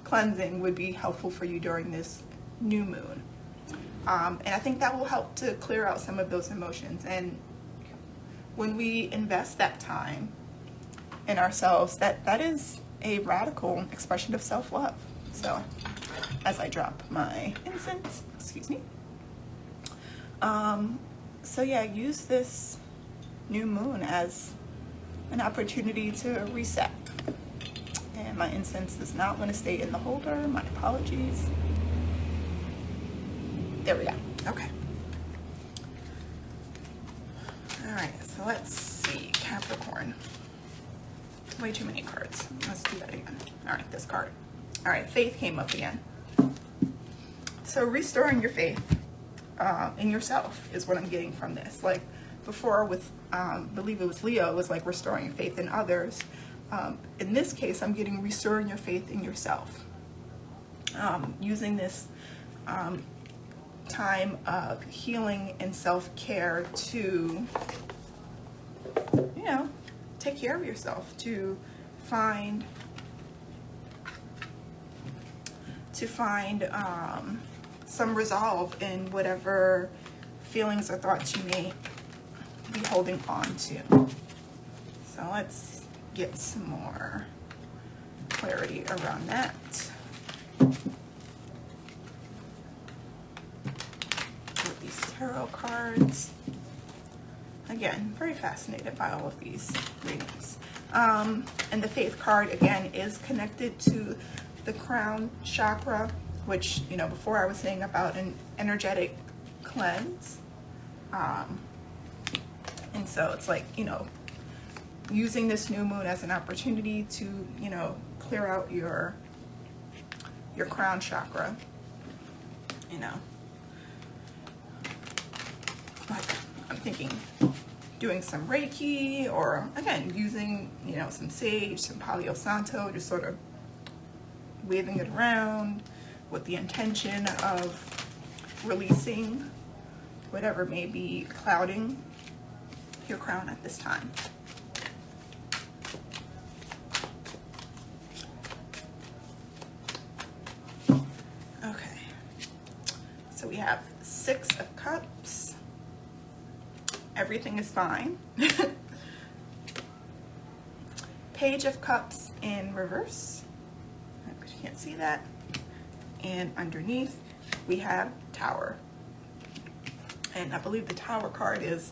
cleansing would be helpful for you during this new moon. And I think that will help to clear out some of those emotions. And when we invest that time in ourselves, that is a radical expression of self-love. So as I drop my incense, excuse me. So yeah, use this new moon as an opportunity to reset. And my incense is not going to stay in the holder. My apologies. There we go. Okay. All right. So let's see. Capricorn. Way too many cards. Let's do that again. All right, this card. All right, faith came up again. So restoring your faith in yourself is what I'm getting from this. Like before with, I believe it was Leo, it was like restoring your faith in others. In this case, I'm getting restoring your faith in yourself. Using this time of healing and self-care to, you know, take care of yourself, to find some resolve in whatever feelings or thoughts you may be holding on to. So let's get some more clarity around that. With these tarot cards. Again, very fascinated by all of these readings. And the faith card, again, is connected to the crown chakra, which, you know, before I was saying about an energetic cleanse. And so it's like, you know, using this new moon as an opportunity to, you know, clear out your crown chakra, you know. Like, I'm thinking doing some Reiki, or again, using, you know, some sage, some Palo Santo, just sort of waving it around with the intention of releasing whatever may be clouding your crown at this time. Okay, so we have Six of Cups. Everything is fine. Page of Cups in reverse. You can't see that. And underneath we have Tower. And I believe the Tower card is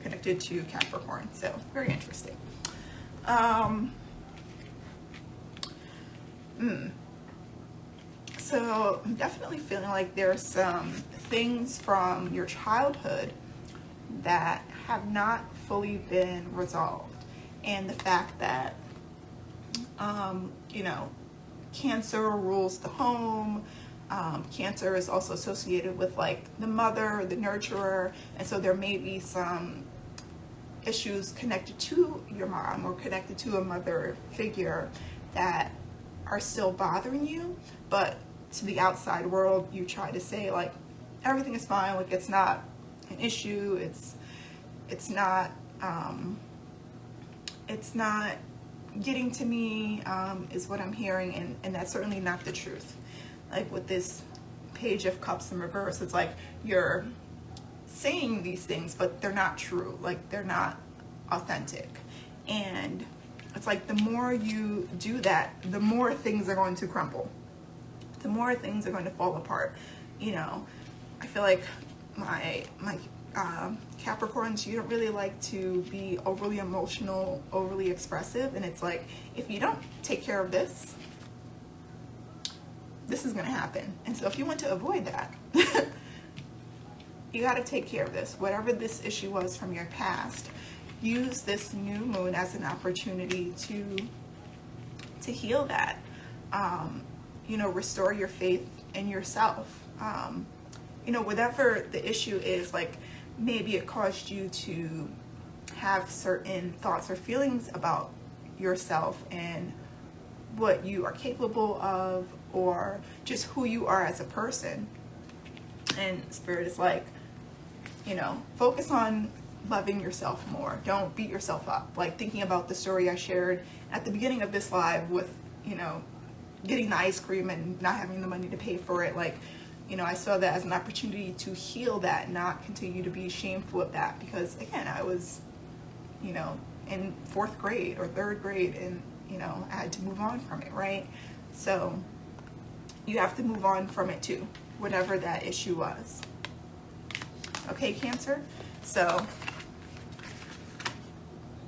connected to Capricorn. So very interesting. So I'm definitely feeling like there's some things from your childhood that have not fully been resolved. And the fact that, you know, Cancer rules the home. Cancer is also associated with like the mother, the nurturer. And so there may be some issues connected to your mom or connected to a mother figure that are still bothering you, but to the outside world, you try to say like, everything is fine. Like it's not an issue. It's not getting to me, is what I'm hearing, and that's certainly not the truth. Like with this Page of Cups in reverse, it's like you're saying these things, but they're not true. Like they're not authentic. And it's like the more you do that, the more things are going to crumble. The more things are going to fall apart. You know, I feel like my Capricorns, you don't really like to be overly emotional, overly expressive, and it's like, if you don't take care of this, this is going to happen. And so if you want to avoid that, you got to take care of this. Whatever this issue was from your past, use this new moon as an opportunity to heal that. You know, restore your faith in yourself. You know, whatever the issue is, like maybe it caused you to have certain thoughts or feelings about yourself and what you are capable of, or just who you are as a person. And Spirit is like, you know, focus on loving yourself more. Don't beat yourself up. Like thinking about the story I shared at the beginning of this live with, you know, getting the ice cream and not having the money to pay for it. Like, you know, I saw that as an opportunity to heal that, not continue to be shameful of that. Because again, I was, you know, in 4th grade or 3rd grade, and, you know, I had to move on from it, right? So you have to move on from it too, whatever that issue was. Okay, Cancer? So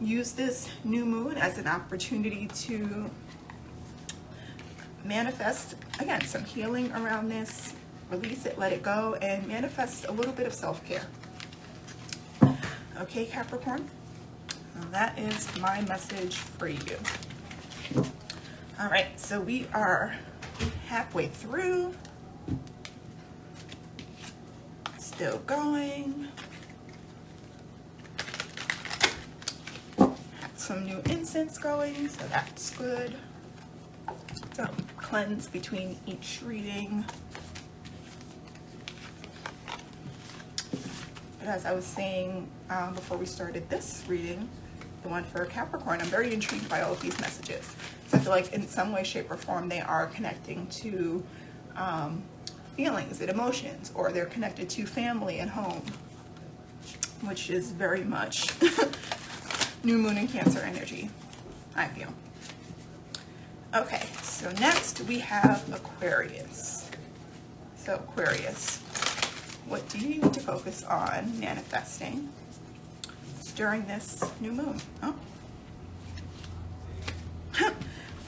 use this new moon as an opportunity to manifest, again, some healing around this. Release it, let it go, and manifest a little bit of self-care. Okay, Capricorn? And that is my message for you. All right, so we are halfway through. Still going. Have some new incense going, so that's good. So cleanse between each reading. But as I was saying before we started this reading, the one for Capricorn, I'm very intrigued by all of these messages. So I feel like in some way, shape, or form, they are connecting to feelings and emotions, or they're connected to family and home, which is very much new moon and Cancer energy, I feel. Okay, so next we have Aquarius. So Aquarius, what do you need to focus on manifesting during this new moon? Oh.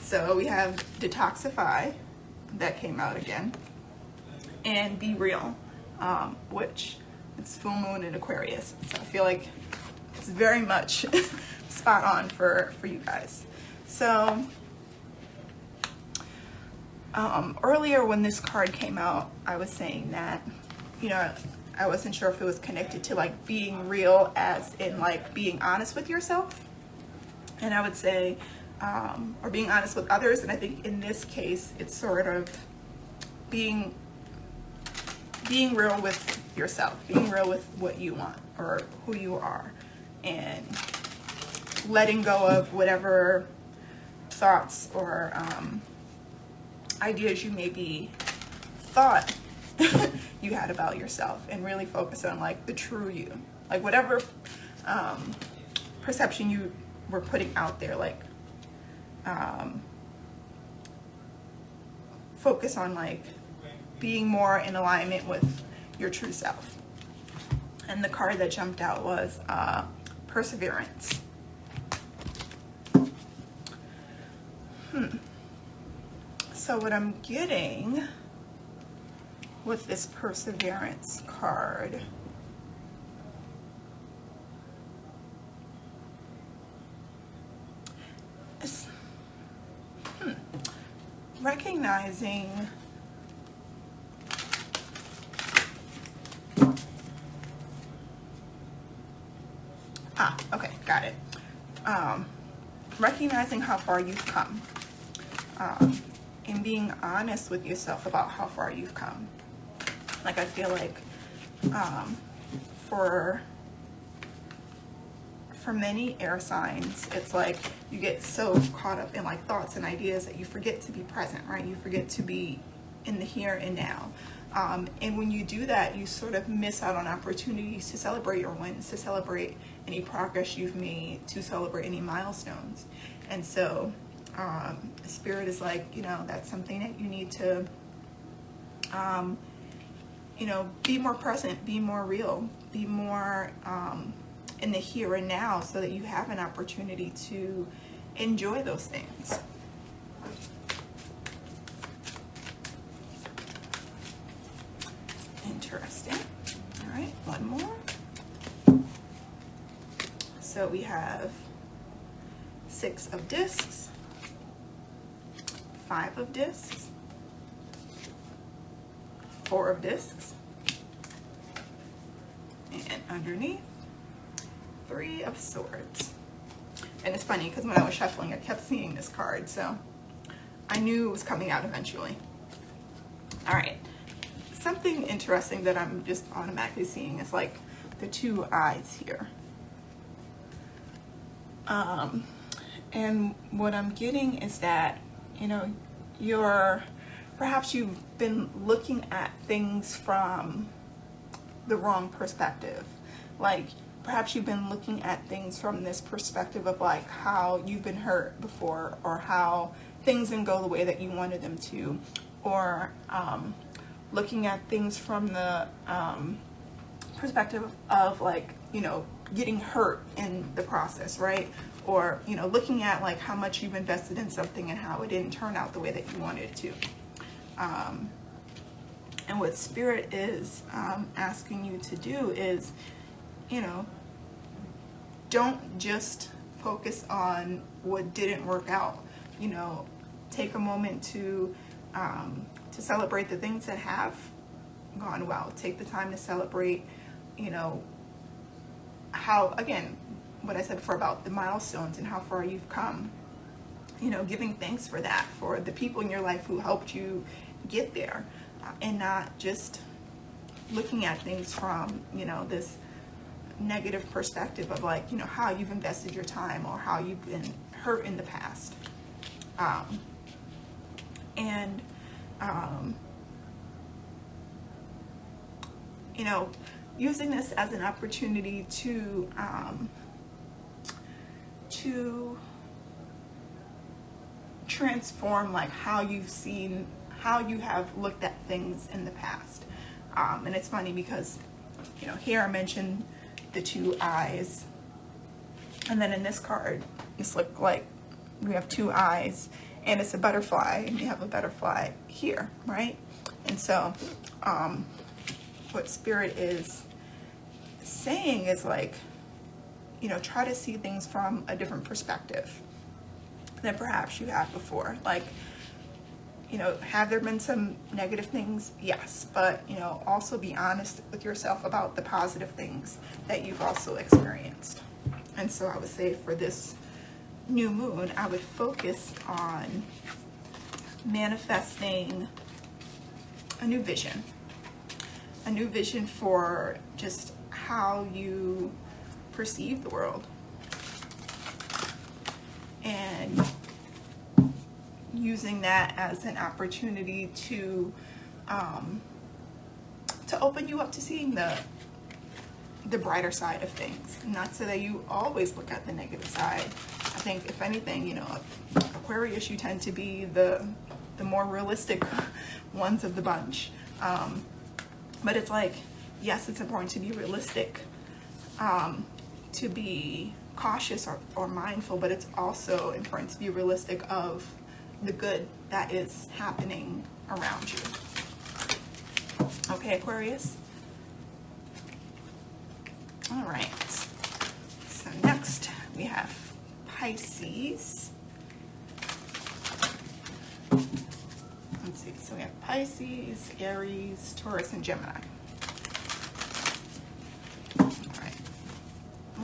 So we have Detoxify, that came out again, and Be Real, which it's full moon in Aquarius. So I feel like it's very much spot on for you guys. So earlier when this card came out, I was saying that, you know, I wasn't sure if it was connected to like being real, as in like being honest with yourself. And I would say, or being honest with others. And I think in this case, it's sort of being real with yourself, being real with what you want or who you are, and letting go of whatever thoughts or ideas you maybe thought you had about yourself, and really focus on like the true you, like whatever perception you were putting out there, like focus on like being more in alignment with your true self. And the card that jumped out was Perseverance. So what I'm getting with this Perseverance card is recognizing okay, got it. Recognizing how far you've come, and being honest with yourself about how far you've come. Like I feel like for many air signs, it's like you get so caught up in like thoughts and ideas that you forget to be present, right? You forget to be in the here and now. And when you do that, you sort of miss out on opportunities to celebrate your wins, to celebrate any progress you've made, to celebrate any milestones. And so Spirit is like, you know, that's something that you need to, you know, be more present, be more real, be more in the here and now, so that you have an opportunity to enjoy those things. Interesting. All right, one more. So we have 6 of discs, 5 of discs, 4 of discs, and underneath, 3 of swords. And it's funny because when I was shuffling, I kept seeing this card, so I knew it was coming out eventually. All right. Something interesting that I'm just automatically seeing is like the 2 eyes here. And what I'm getting is that, you know, perhaps you've been looking at things from the wrong perspective. Like perhaps you've been looking at things from this perspective of like how you've been hurt before, or how things didn't go the way that you wanted them to, or looking at things from the perspective of like, you know, getting hurt in the process, right? Or, you know, looking at like how much you've invested in something and how it didn't turn out the way that you wanted it to. And what Spirit is asking you to do is, you know, don't just focus on what didn't work out. You know, take a moment to celebrate the things that have gone well. Take the time to celebrate, you know, how, again, what I said before about the milestones and how far you've come. You know, giving thanks for that, for the people in your life who helped you get there, and not just looking at things from, you know, this negative perspective of like, you know, how you've invested your time or how you've been hurt in the past. You know, using this as an opportunity to transform like how you have looked at things in the past. And it's funny because, you know, here I mentioned the two eyes, and then in this card it's like we have two eyes and it's a butterfly, and you have a butterfly here, right? And so what Spirit is saying is like, you know, try to see things from a different perspective than perhaps you have before. Like, you know, have there been some negative things? Yes, but, you know, also be honest with yourself about the positive things that you've also experienced. And so I would say for this new moon, I would focus on manifesting a new vision for just how you perceive the world, and using that as an opportunity to open you up to seeing the brighter side of things. Not so that you always look at the negative side. I think if anything, you know, Aquarius, you tend to be the more realistic ones of the bunch. But it's like, yes, it's important to be realistic, to be cautious or mindful, but it's also important to be realistic of the good that is happening around you. Okay, Aquarius? All right. So next we have Pisces. Let's see. So we have Pisces, Aries, Taurus, and Gemini. All right.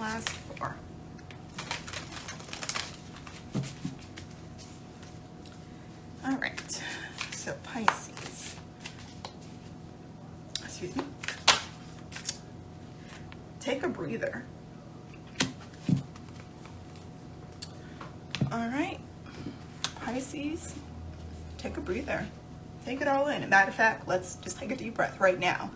Last four. All right. So Pisces. Excuse me. Take a breather. All right. Pisces, take a breather. Take it all in. As a matter of fact, let's just take a deep breath right now.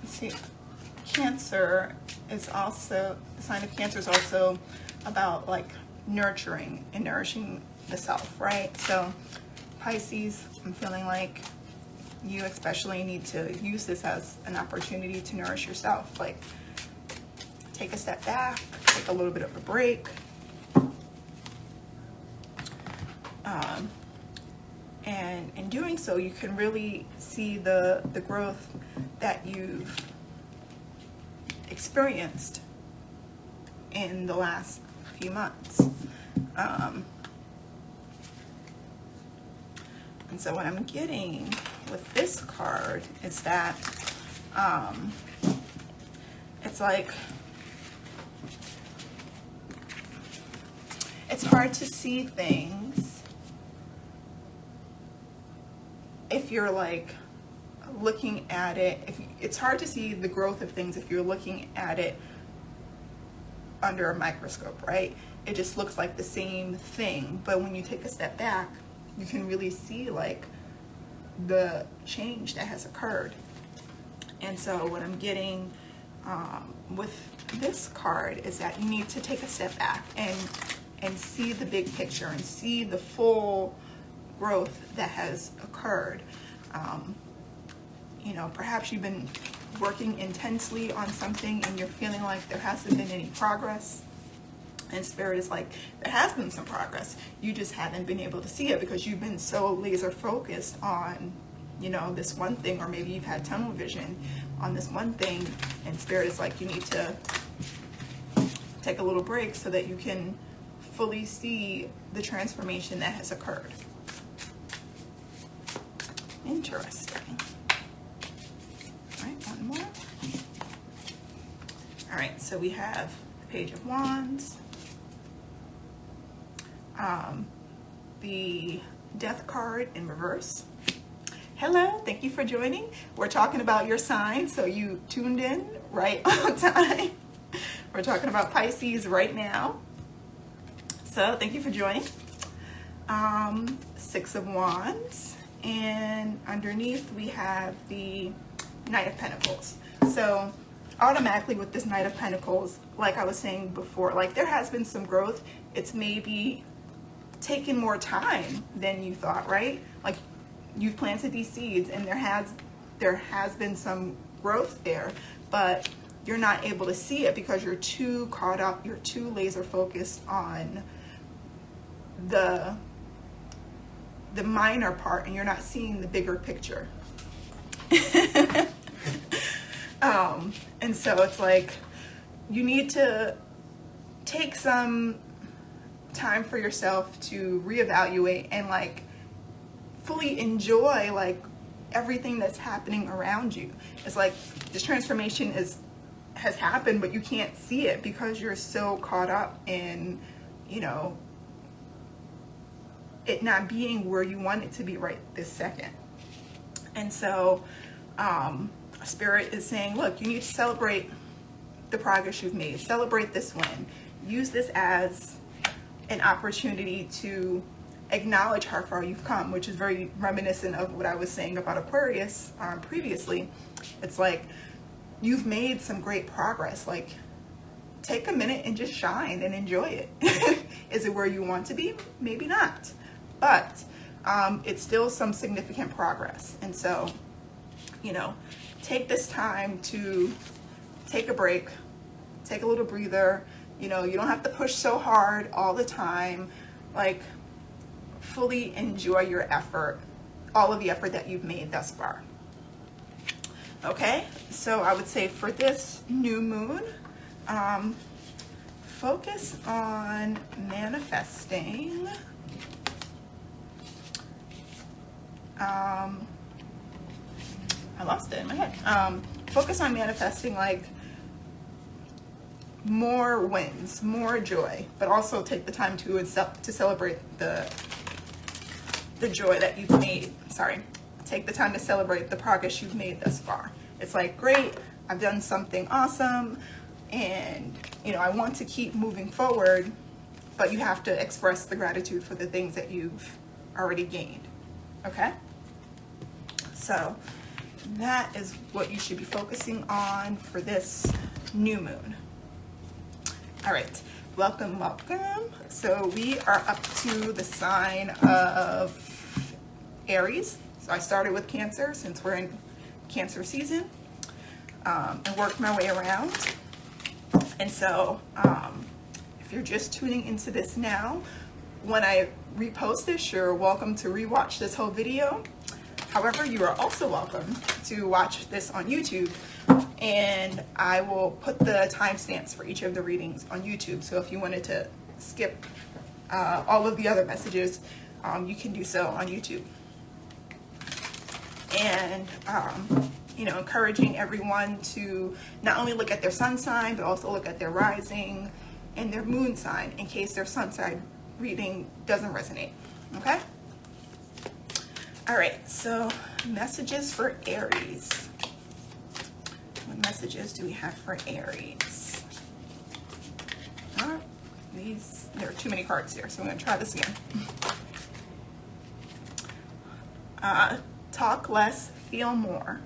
Let's see. Cancer is also, the sign of Cancer is also about like nurturing and nourishing the self, right? So Pisces, I'm feeling like you especially need to use this as an opportunity to nourish yourself. Like, take a step back, take a little bit of a break. And in doing so, you can really see the growth that you've experienced in the last few months. And so what I'm getting with this card is that it's like, it's hard to see things if you're like looking at it. It's hard to see the growth of things if you're looking at it under a microscope, right? It just looks like the same thing. But when you take a step back, you can really see like the change that has occurred. And so what I'm getting with this card is that you need to take a step back and see the big picture and see the full growth that has occurred. You know, perhaps you've been working intensely on something and you're feeling like there hasn't been any progress. And Spirit is like, there has been some progress. You just haven't been able to see it because you've been so laser focused on, you know, this one thing, or maybe you've had tunnel vision on this one thing. And Spirit is like, you need to take a little break so that you can fully see the transformation that has occurred. Interesting. All right, one more. All right, so we have the Page of Wands, the Death card in reverse. Hello, thank you for joining. We're talking about your sign, so you tuned in right on time. We're talking about Pisces right now. So thank you for joining. Six of Wands, and underneath we have the Knight of Pentacles. So automatically with this Knight of Pentacles, like I was saying before, like there has been some growth. It's maybe taken more time than you thought, right? Like you've planted these seeds and there has been some growth there, but you're not able to see it because you're too caught up, you're too laser focused on the minor part, and you're not seeing the bigger picture. And so it's like you need to take some time for yourself to reevaluate and like fully enjoy like everything that's happening around you. It's like this transformation has happened, but you can't see it because you're so caught up in, you know, it not being where you want it to be right this second. And so Spirit is saying, look, you need to celebrate the progress you've made. Celebrate this win. Use this as an opportunity to acknowledge how far you've come, which is very reminiscent of what I was saying about Aquarius previously. It's like you've made some great progress. Like take a minute and just shine and enjoy it. Is it where you want to be? Maybe not, but it's still some significant progress. And so, you know, take this time to take a break, take a little breather. You know, you don't have to push so hard all the time. Like fully enjoy your effort, all of the effort that you've made thus far. Okay, so I would say for this new moon, focus on manifesting. I lost it in my head. Focus on manifesting like more wins, more joy, but also take the time to celebrate the joy that you've made. Sorry. Take the time to celebrate the progress you've made thus far. It's like, great, I've done something awesome, and you know, I want to keep moving forward, but you have to express the gratitude for the things that you've already gained. Okay? So that is what you should be focusing on for this new moon. All right, welcome. So we are up to the sign of Aries. So I started with Cancer since we're in Cancer season, and worked my way around. And so if you're just tuning into this now, when I repost this, you're welcome to rewatch this whole video. However, you are also welcome to watch this on YouTube, and I will put the timestamps for each of the readings on YouTube. So if you wanted to skip all of the other messages, you can do so on YouTube. And you know, encouraging everyone to not only look at their sun sign, but also look at their rising and their moon sign in case their sun sign reading doesn't resonate. Okay? All right, so messages for Aries. What messages do we have for Aries? There are too many cards here, so I'm going to try this again. Talk less, feel more.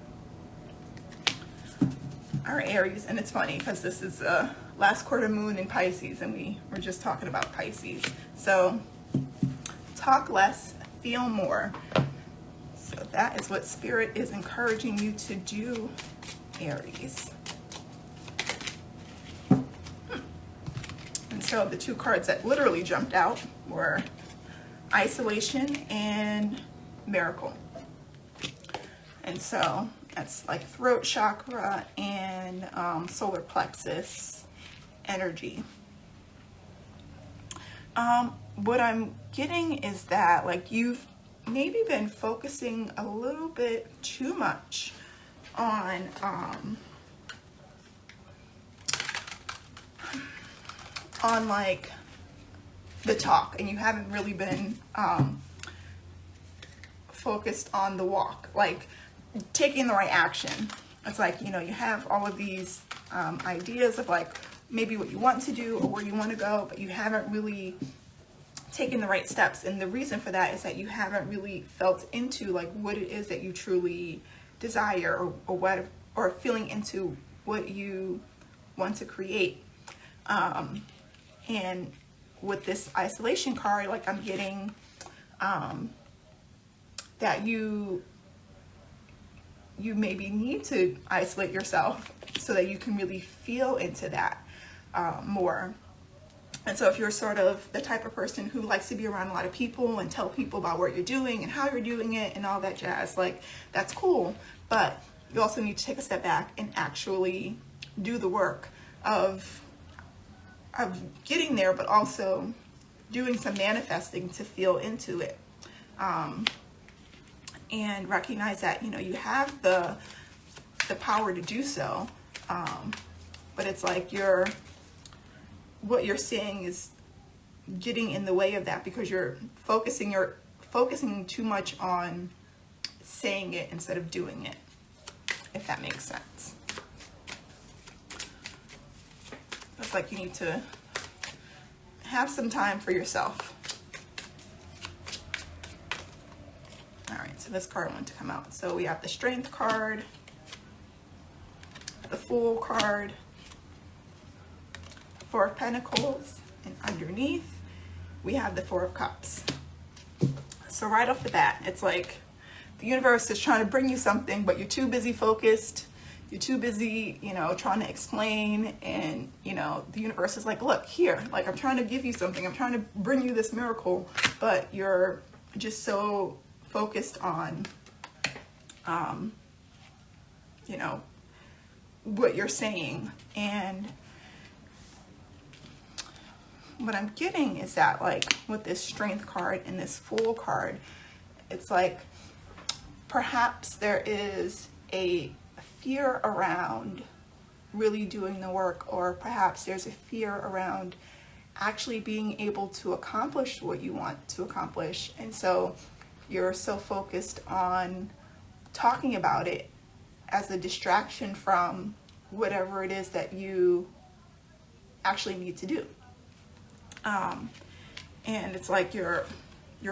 All right, Aries, and it's funny because this is last quarter moon in Pisces, and we were just talking about Pisces. So talk less, feel more. So that is what Spirit is encouraging you to do, Aries. And So the two cards that literally jumped out were isolation and miracle. And so that's like throat chakra and solar plexus energy. What I'm getting is that like you've maybe been focusing a little bit too much on like the talk, and you haven't really been focused on the walk, like taking the right action. It's like, you know, you have all of these ideas of like maybe what you want to do or where you want to go, but you haven't really taken the right steps. And the reason for that is that you haven't really felt into like what it is that you truly desire, or feeling into what you want to create. And with this isolation card, like I'm getting that you maybe need to isolate yourself so that you can really feel into that more. And so if you're sort of the type of person who likes to be around a lot of people and tell people about what you're doing and how you're doing it and all that jazz, like that's cool. But you also need to take a step back and actually do the work of getting there, but also doing some manifesting to feel into it. And recognize that, you know, you have the power to do so. But it's like what you're saying is getting in the way of that, because you're focusing too much on saying it instead of doing it, if that makes sense. It's like you need to have some time for yourself. All right, so this card wanted to come out. So we have the Strength card, the Fool card, Four of Pentacles, and underneath we have the Four of Cups. So right off the bat, it's like the universe is trying to bring you something, but you're too busy focused. You're too busy, you know, trying to explain, and, you know, the universe is like, look, here, like I'm trying to give you something. I'm trying to bring you this miracle, but you're just so focused on, you know, what you're saying. And what I'm getting is that, like, with this Strength card and this Fool card, it's like perhaps there is a fear around really doing the work, or perhaps there's a fear around actually being able to accomplish what you want to accomplish. And so you're so focused on talking about it as a distraction from whatever it is that you actually need to do. And it's like you're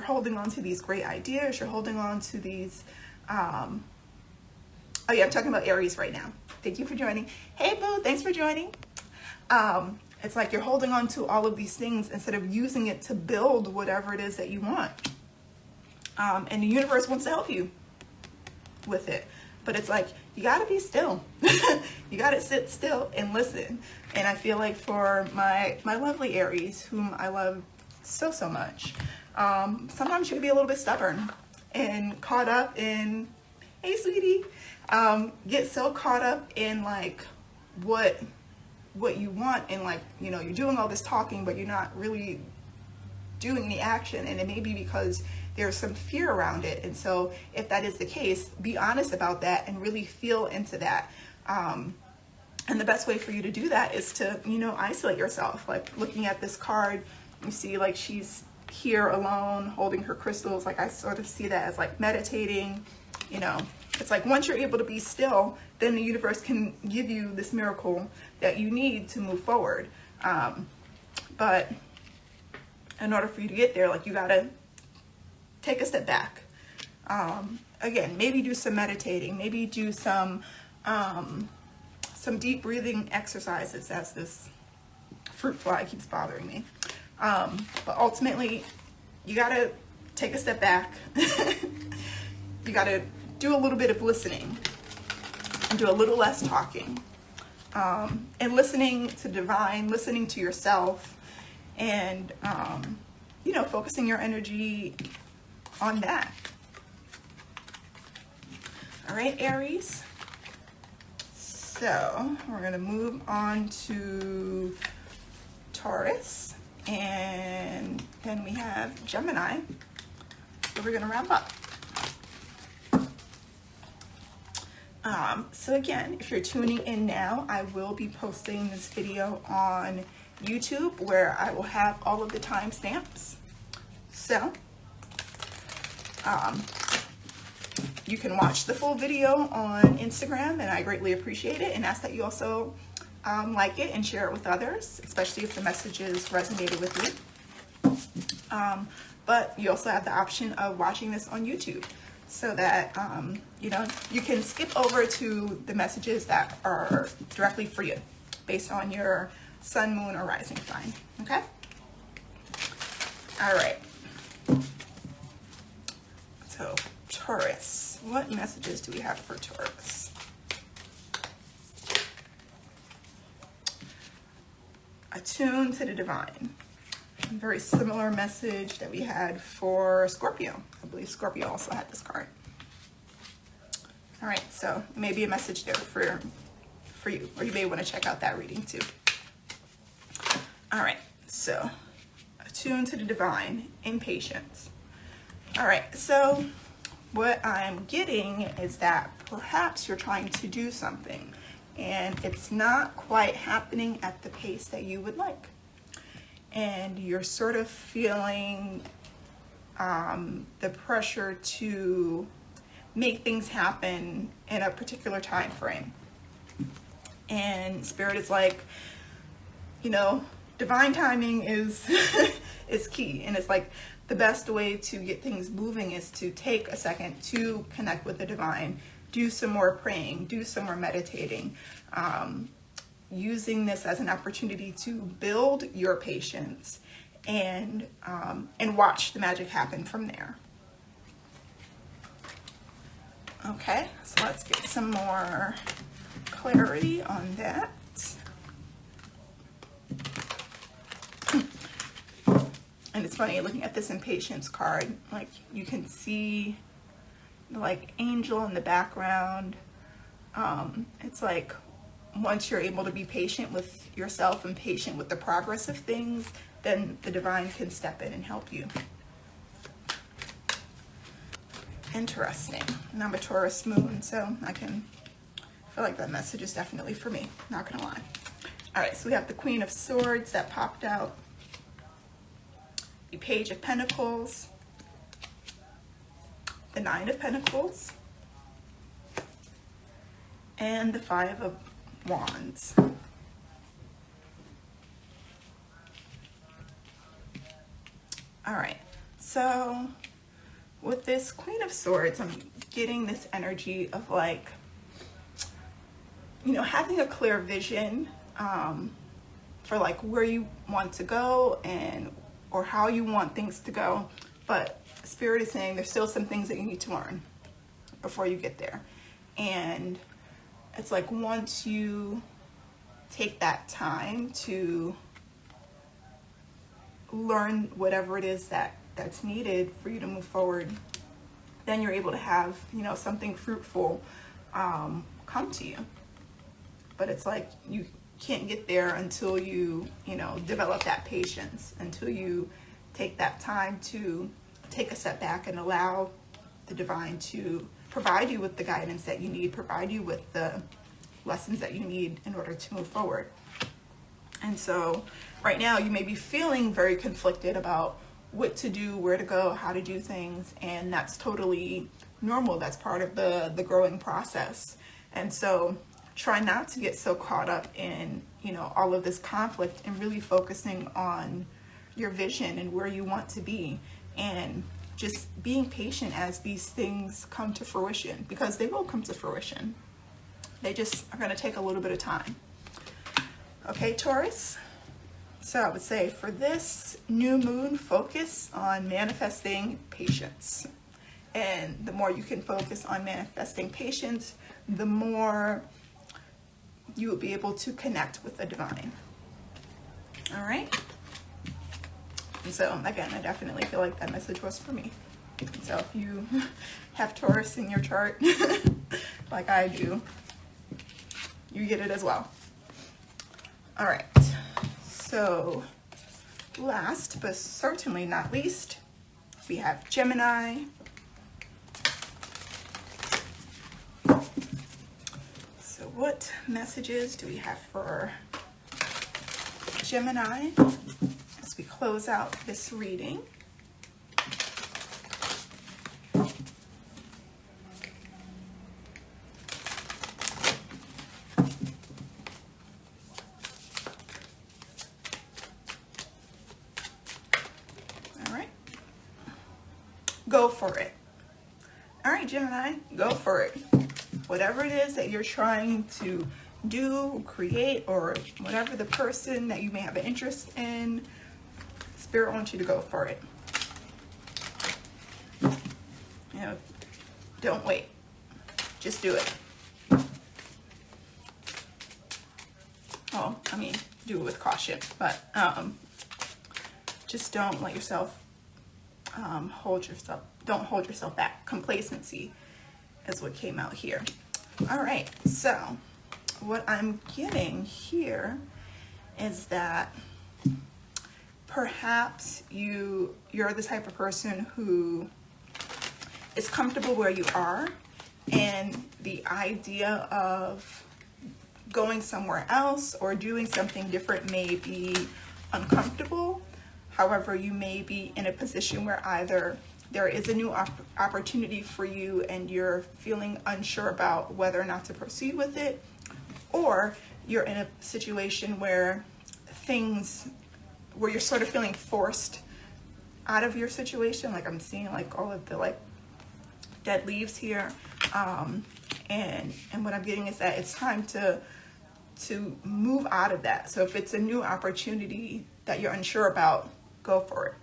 holding on to these great ideas. You're holding on to these, oh yeah, I'm talking about Aries right now. Thank you for joining. Hey boo, thanks for joining. It's like you're holding on to all of these things instead of using it to build whatever it is that you want. And the universe wants to help you with it. But it's like, you gotta be still. You gotta sit still and listen. And I feel like for my lovely Aries, whom I love so, so much, sometimes you can be a little bit stubborn and caught up in, hey sweetie, get so caught up in like what you want, and like, you know, you're doing all this talking, but you're not really doing the action. And it may be because there's some fear around it. And so if that is the case, be honest about that and really feel into that. And the best way for you to do that is to, you know, isolate yourself. Like looking at this card, you see like she's here alone holding her crystals. Like I sort of see that as like meditating, you know. It's like once you're able to be still, then the universe can give you this miracle that you need to move forward. But in order for you to get there, like you gotta take a step back. Again, maybe do some meditating, maybe do some deep breathing exercises, as this fruit fly keeps bothering me. But ultimately, you gotta take a step back. You gotta do a little bit of listening and do a little less talking. And listening to divine, listening to yourself, and, you know, focusing your energy on that. All right, Aries. So we're going to move on to Taurus, and then we have Gemini. So we're going to wrap up. So again, if you're tuning in now, I will be posting this video on YouTube where I will have all of the timestamps. So you can watch the full video on Instagram, and I greatly appreciate it, and ask that you also like it and share it with others, especially if the messages resonated with you. But you also have the option of watching this on YouTube, so that you know, you can skip over to the messages that are directly for you based on your sun, moon, or rising sign. Okay? All right. So Taurus, what messages do we have for Taurus? Attune to the divine. Very similar message that we had for Scorpio. I believe Scorpio also had this card. All right, so maybe a message there for you, or you may want to check out that reading too. All right, so attune to the divine, impatience. All right, so what I'm getting is that perhaps you're trying to do something and it's not quite happening at the pace that you would like. And you're sort of feeling the pressure to make things happen in a particular time frame. And Spirit is like, you know, divine timing is is key. And it's like the best way to get things moving is to take a second to connect with the divine, do some more praying, do some more meditating, using this as an opportunity to build your patience and watch the magic happen from there. Okay, so let's get some more clarity on that. And it's funny looking at this impatience card, like you can see the like angel in the background. It's like once you're able to be patient with yourself and patient with the progress of things, then the divine can step in and help you. Interesting. And I'm a Taurus moon, so I feel like that message is definitely for me, not gonna lie. All right, so we have the Queen of Swords that popped out, the Page of Pentacles, the Nine of Pentacles, and the Five of Wands. All right, so with this Queen of Swords, I'm getting this energy of like, you know, having a clear vision for like where you want to go and or how you want things to go, but Spirit is saying there's still some things that you need to learn before you get there. And it's like once you take that time to learn whatever it is that's needed for you to move forward, then you're able to have, you know, something fruitful come to you. But it's like you can't get there until you know, develop that patience, until you take that time to take a step back and allow the divine to provide you with the guidance that you need, provide you with the lessons that you need in order to move forward. And so right now you may be feeling very conflicted about what to do, where to go, how to do things, and that's totally normal. That's part of the growing process. And so try not to get so caught up in, you know, all of this conflict, and really focusing on your vision and where you want to be, and just being patient as these things come to fruition, because they will come to fruition. They just are going to take a little bit of time. Okay, Taurus. So I would say for this new moon, focus on manifesting patience. And the more you can focus on manifesting patience, the more you will be able to connect with the divine. All right. And so again, I definitely feel like that message was for me. So if you have Taurus in your chart, like I do, you get it as well. All right, so last but certainly not least, we have Gemini. So what messages do we have for Gemini as we close out this reading? Go for it. All right, Gemini, go for it. Whatever it is that you're trying to do, create, or whatever the person that you may have an interest in, Spirit wants you to go for it. You know, don't wait. Just do it. Well, I mean, do it with caution, but just don't let yourself don't hold yourself back. Complacency is what came out here. All right, so what I'm getting here is that perhaps you're the type of person who is comfortable where you are, and the idea of going somewhere else or doing something different may be uncomfortable. However, you may be in a position where either there is a new opportunity for you and you're feeling unsure about whether or not to proceed with it, or you're in a situation where you're sort of feeling forced out of your situation. Like I'm seeing like all of the like dead leaves here. And what I'm getting is that it's time to move out of that. So if it's a new opportunity that you're unsure about, go for it.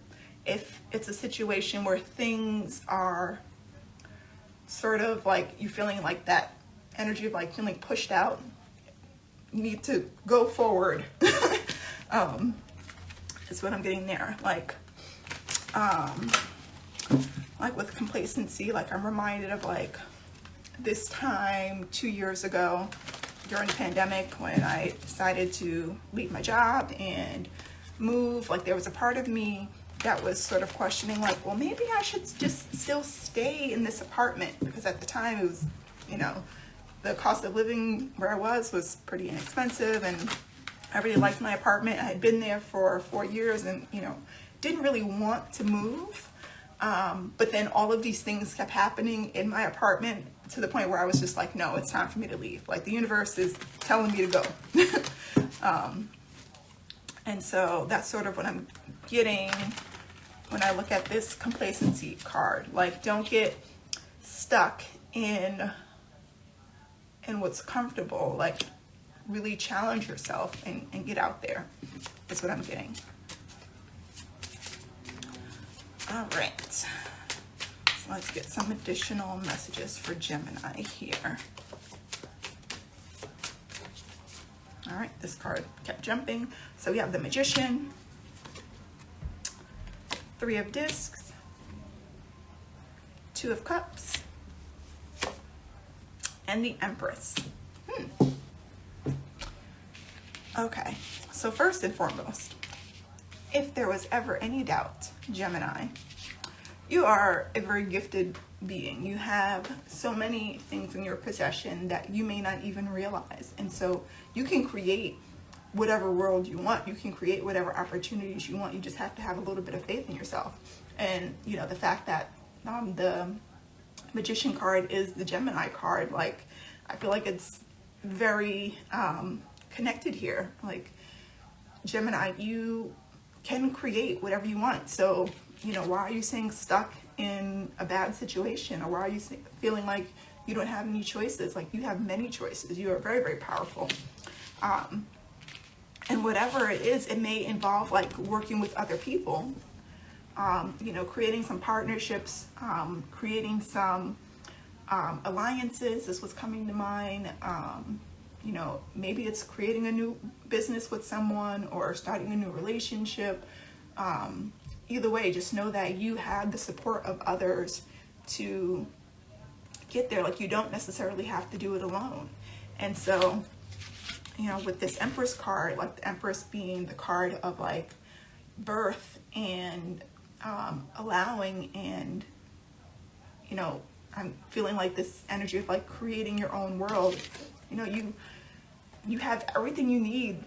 If it's a situation where things are sort of like you feeling like that energy of like feeling pushed out, you need to go forward. Is what I'm getting there. Like with complacency, like I'm reminded of like this time 2 years ago during the pandemic when I decided to leave my job and move. Like there was a part of me that was sort of questioning like, well, maybe I should just still stay in this apartment, because at the time it was, you know, the cost of living where I was pretty inexpensive, and I really liked my apartment. I had been there for 4 years and, you know, didn't really want to move. But then all of these things kept happening in my apartment to the point where I was just like, no, it's time for me to leave. Like the universe is telling me to go. And so that's sort of what I'm getting when I look at this complacency card. Like, don't get stuck in what's comfortable. Like, really challenge yourself and get out there. That's what I'm getting. All right. So let's get some additional messages for Gemini here. All right, this card kept jumping. So we have the Magician, 3 of Discs, 2 of Cups, and the Empress. Okay, so first and foremost, if there was ever any doubt, Gemini, you are a very gifted being. You have so many things in your possession that you may not even realize. And so you can create whatever world you want. You can create whatever opportunities you want. You just have to have a little bit of faith in yourself. And, you know, the fact that the Magician card is the Gemini card, like, I feel like it's very connected here. Like, Gemini, you can create whatever you want. So, you know, why are you saying stuck in a bad situation? Or why are you feeling like you don't have any choices? Like, you have many choices. You are very, very powerful. And whatever it is, it may involve like working with other people, you know, creating some partnerships, creating some alliances is what's coming to mind. You know, maybe it's creating a new business with someone or starting a new relationship. either way, just know that you have the support of others to get there. Like, you don't necessarily have to do it alone. And so, you know, with this Empress card, like the Empress being the card of like birth and allowing, and, you know, I'm feeling like this energy of like creating your own world. You know, you have everything you need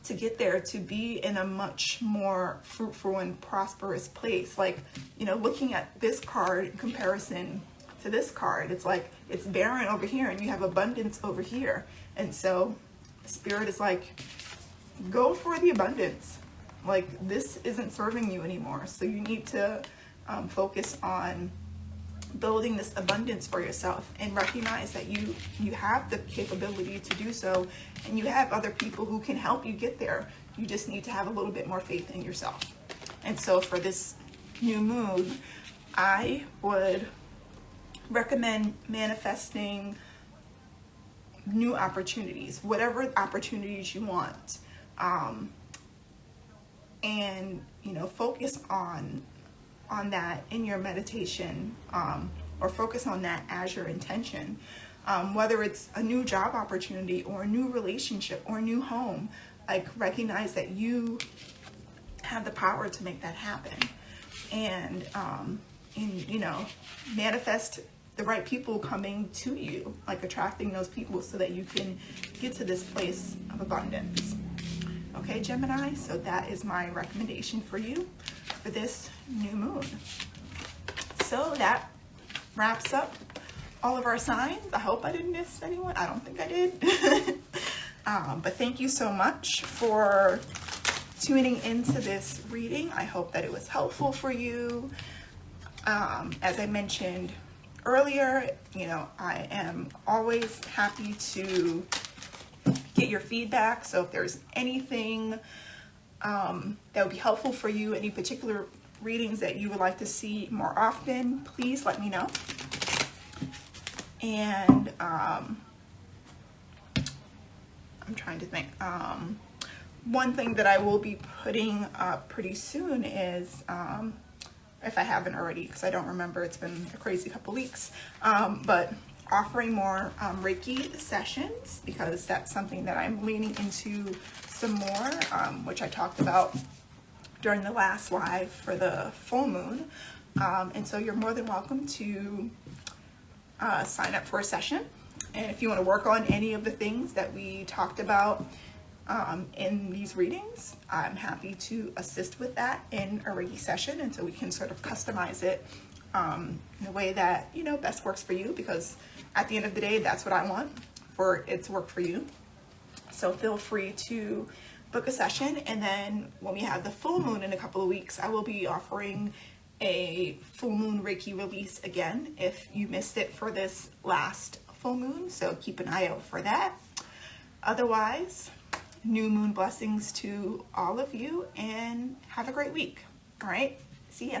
to get there, to be in a much more fruitful and prosperous place. Like, you know, looking at this card in comparison to this card, it's like it's barren over here and you have abundance over here. And so Spirit is like, go for the abundance. Like, this isn't serving you anymore. So you need to focus on building this abundance for yourself, and recognize that you have the capability to do so, and you have other people who can help you get there. You just need to have a little bit more faith in yourself. And so for this new moon, I would recommend manifesting new opportunities, whatever opportunities you want, and, you know, focus on that in your meditation, or focus on that as your intention, whether it's a new job opportunity or a new relationship or a new home. Like, recognize that you have the power to make that happen, and you know, manifest the right people coming to you, like attracting those people so that you can get to this place of abundance. Okay, Gemini, so that is my recommendation for you for this new moon. So that wraps up all of our signs. I hope I didn't miss anyone. I don't think I did. But thank you so much for tuning into this reading. I hope that it was helpful for you. As I mentioned earlier, you know, I am always happy to get your feedback. So if there's anything that would be helpful for you, any particular readings that you would like to see more often, please let me know. And I'm trying to think. One thing that I will be putting up pretty soon is, if I haven't already, because I don't remember, it's been a crazy couple weeks, but offering more Reiki sessions, because that's something that I'm leaning into some more, which I talked about during the last live for the full moon. And so you're more than welcome to sign up for a session. And if you want to work on any of the things that we talked about in these readings, I'm happy to assist with that in a Reiki session. And so we can sort of customize it in a way that, you know, best works for you, because at the end of the day, that's what I want for it to work for you. So feel free to book a session. And then when we have the full moon in a couple of weeks, I will be offering a full moon Reiki release again if you missed it for this last full moon. So keep an eye out for that. Otherwise, new moon blessings to all of you, and have a great week. All right, see ya.